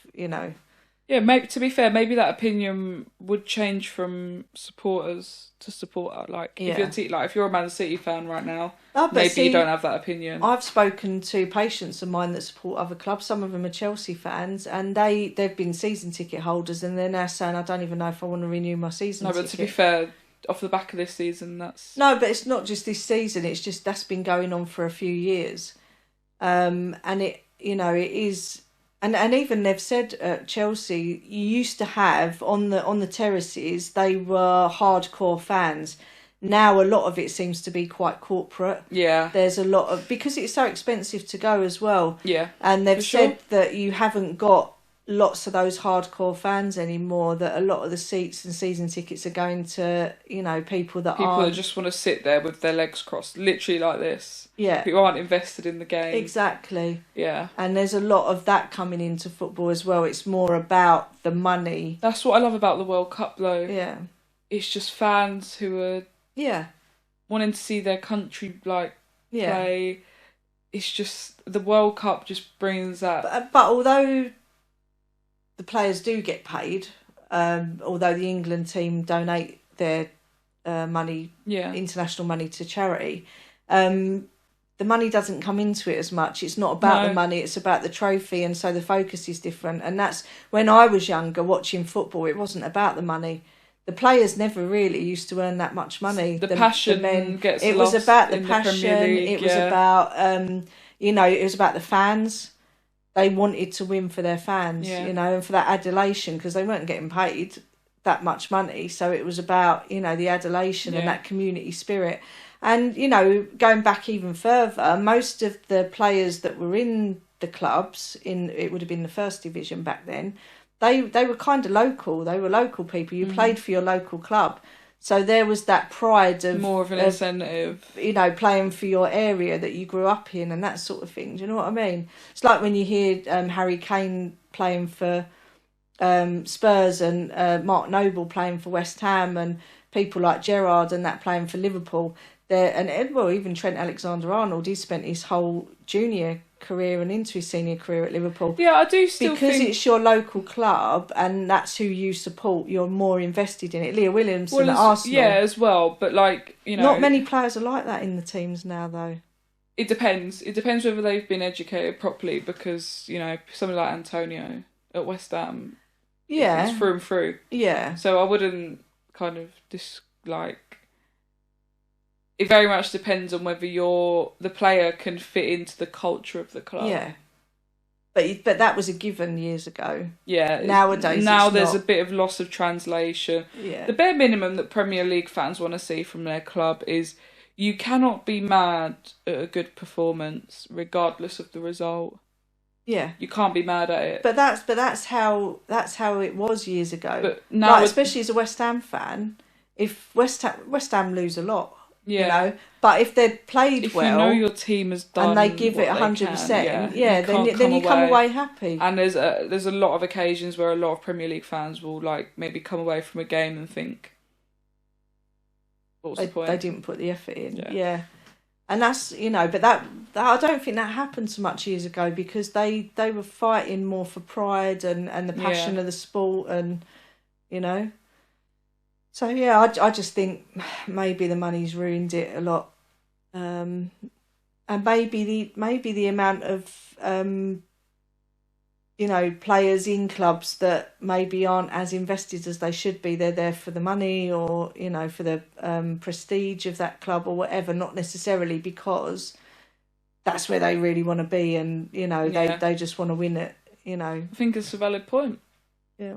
to be fair, maybe that opinion would change from supporters to supporter. If you're a Man City fan right now, you don't have that opinion. I've spoken to patients of mine that support other clubs. Some of them are Chelsea fans, and they've been season ticket holders, and they're now saying, I don't even know if I want to renew my season ticket. No, but to be fair, off the back of this season, that's... No, but it's not just this season, it's just that's been going on for a few years. And it is... And even they've said at Chelsea, you used to have on the terraces, they were hardcore fans. Now a lot of it seems to be quite corporate. Yeah. There's a lot of, because it's so expensive to go as well. Yeah. And they've said that you haven't got lots of those hardcore fans anymore, that a lot of the seats and season tickets are going to, people that just want to sit there with their legs crossed, literally like this. Yeah. Who aren't invested in the game. Exactly. Yeah. And there's a lot of that coming into football as well. It's more about the money. That's what I love about the World Cup though. Yeah. It's just fans who are wanting to see their country play. It's just the World Cup just brings that. But although the players do get paid, although the England team donate their money, international money to charity, the money doesn't come into it as much. It's not about the money, it's about the trophy, and so the focus is different. And that's when I was younger watching football, it wasn't about the money. The players never really used to earn that much money. The passion gets lost. It was about the in passion. The Premier League, it was about it was about the fans. They wanted to win for their fans, and for that adulation, because they weren't getting paid that much money. So it was about, the adulation and that community spirit. And, going back even further, most of the players that were in the clubs, it would have been the first division back then, they were kind of local. They were local people. You played for your local club. So there was that pride of... More of an incentive. Playing for your area that you grew up in and that sort of thing. Do you know what I mean? It's like when you hear Harry Kane playing for Spurs and Mark Noble playing for West Ham and people like Gerrard and that playing for Liverpool. Even Trent Alexander-Arnold, he spent his whole junior career and into his senior career at Liverpool. Yeah, I do still because it's your local club and that's who you support. You're more invested in it. Leah Williamson at Arsenal. Yeah, as well. But not many players are like that in the teams now, though. It depends. It depends whether they've been educated properly. Because somebody like Antonio at West Ham, it's through and through. Yeah. So I wouldn't kind of dislike. it very much depends on whether the player can fit into the culture of the club. Yeah. But that was a given years ago. Yeah. Nowadays, now it's there's not. a bit of loss of translation. Yeah. The bare minimum that Premier League fans want to see from their club is you cannot be mad at a good performance, regardless of the result. Yeah. You can't be mad at it. But that's how it was years ago. But now, especially as a West Ham fan, if West Ham lose a lot. yeah. You know, but if they'd played if well, you know your team has done and they give it 100%, then you come away happy. And there's a lot of occasions where a lot of Premier League fans will like maybe come away from a game and think, what's the point? They didn't put the effort in. Yeah. And that's, you know, but that I don't think that happened so much years ago because they were fighting more for pride and the passion of the sport, and you know. So yeah, I just think maybe the money's ruined it a lot, and maybe the amount of you know, players in clubs that maybe aren't as invested as they should be. They're there for the money, or you know, for the prestige of that club or whatever, not necessarily because that's where they really want to be, and you know, they just want to win it. You know, I think it's a valid point. Yeah,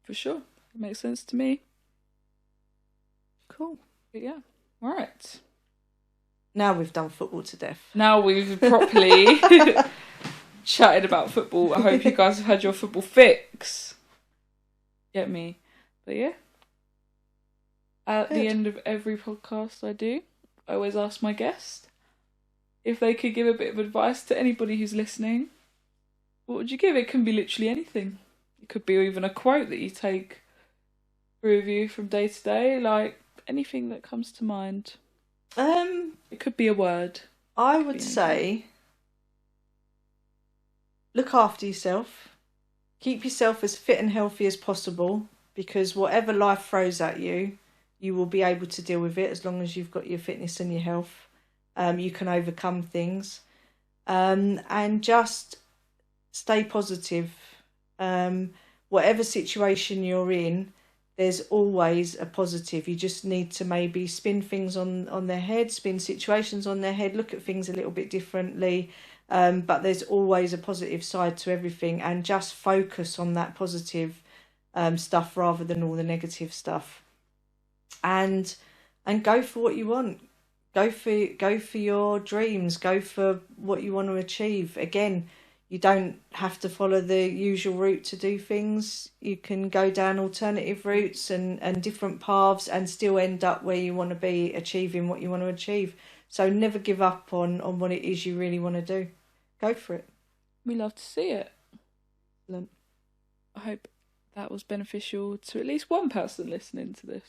for sure, it makes sense to me. Cool. But yeah, all right. Now we've done football to death. Now we've properly chatted about football. I hope you guys have had your football fix. Get me. But yeah. At the end of every podcast I do, I always ask my guest if they could give a bit of advice to anybody who's listening. What would you give? It can be literally anything. It could be even a quote that you take with you from day to day, like anything that comes to mind. It could be a word. I would say look after yourself. Keep yourself as fit and healthy as possible, because whatever life throws at you, you will be able to deal with it as long as you've got your fitness and your health. You can overcome things. And just stay positive. Whatever situation you're in, there's always a positive. You just need to maybe spin things on their head, spin situations on their head, look at things a little bit differently. But there's always a positive side to everything, and just focus on that positive stuff rather than all the negative stuff. And go for what you want. Go for your dreams. Go for what you want to achieve. Again, you don't have to follow the usual route to do things. You can go down alternative routes and different paths and still end up where you want to be, achieving what you want to achieve. So never give up on what it is you really want to do. Go for it. We love to see it. Excellent. I hope that was beneficial to at least one person listening to this.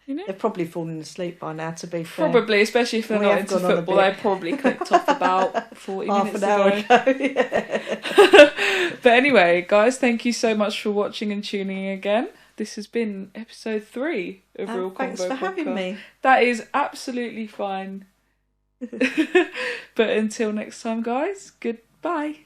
You know? They've probably fallen asleep by now, to be fair. Probably, especially if they're not into football. They probably clicked off about 40 minutes ago. Half an hour ago, yeah. But anyway, guys, thank you so much for watching and tuning in again. This has been episode 3 of Real Convo. Thanks for having me. That is absolutely fine. But until next time, guys, goodbye.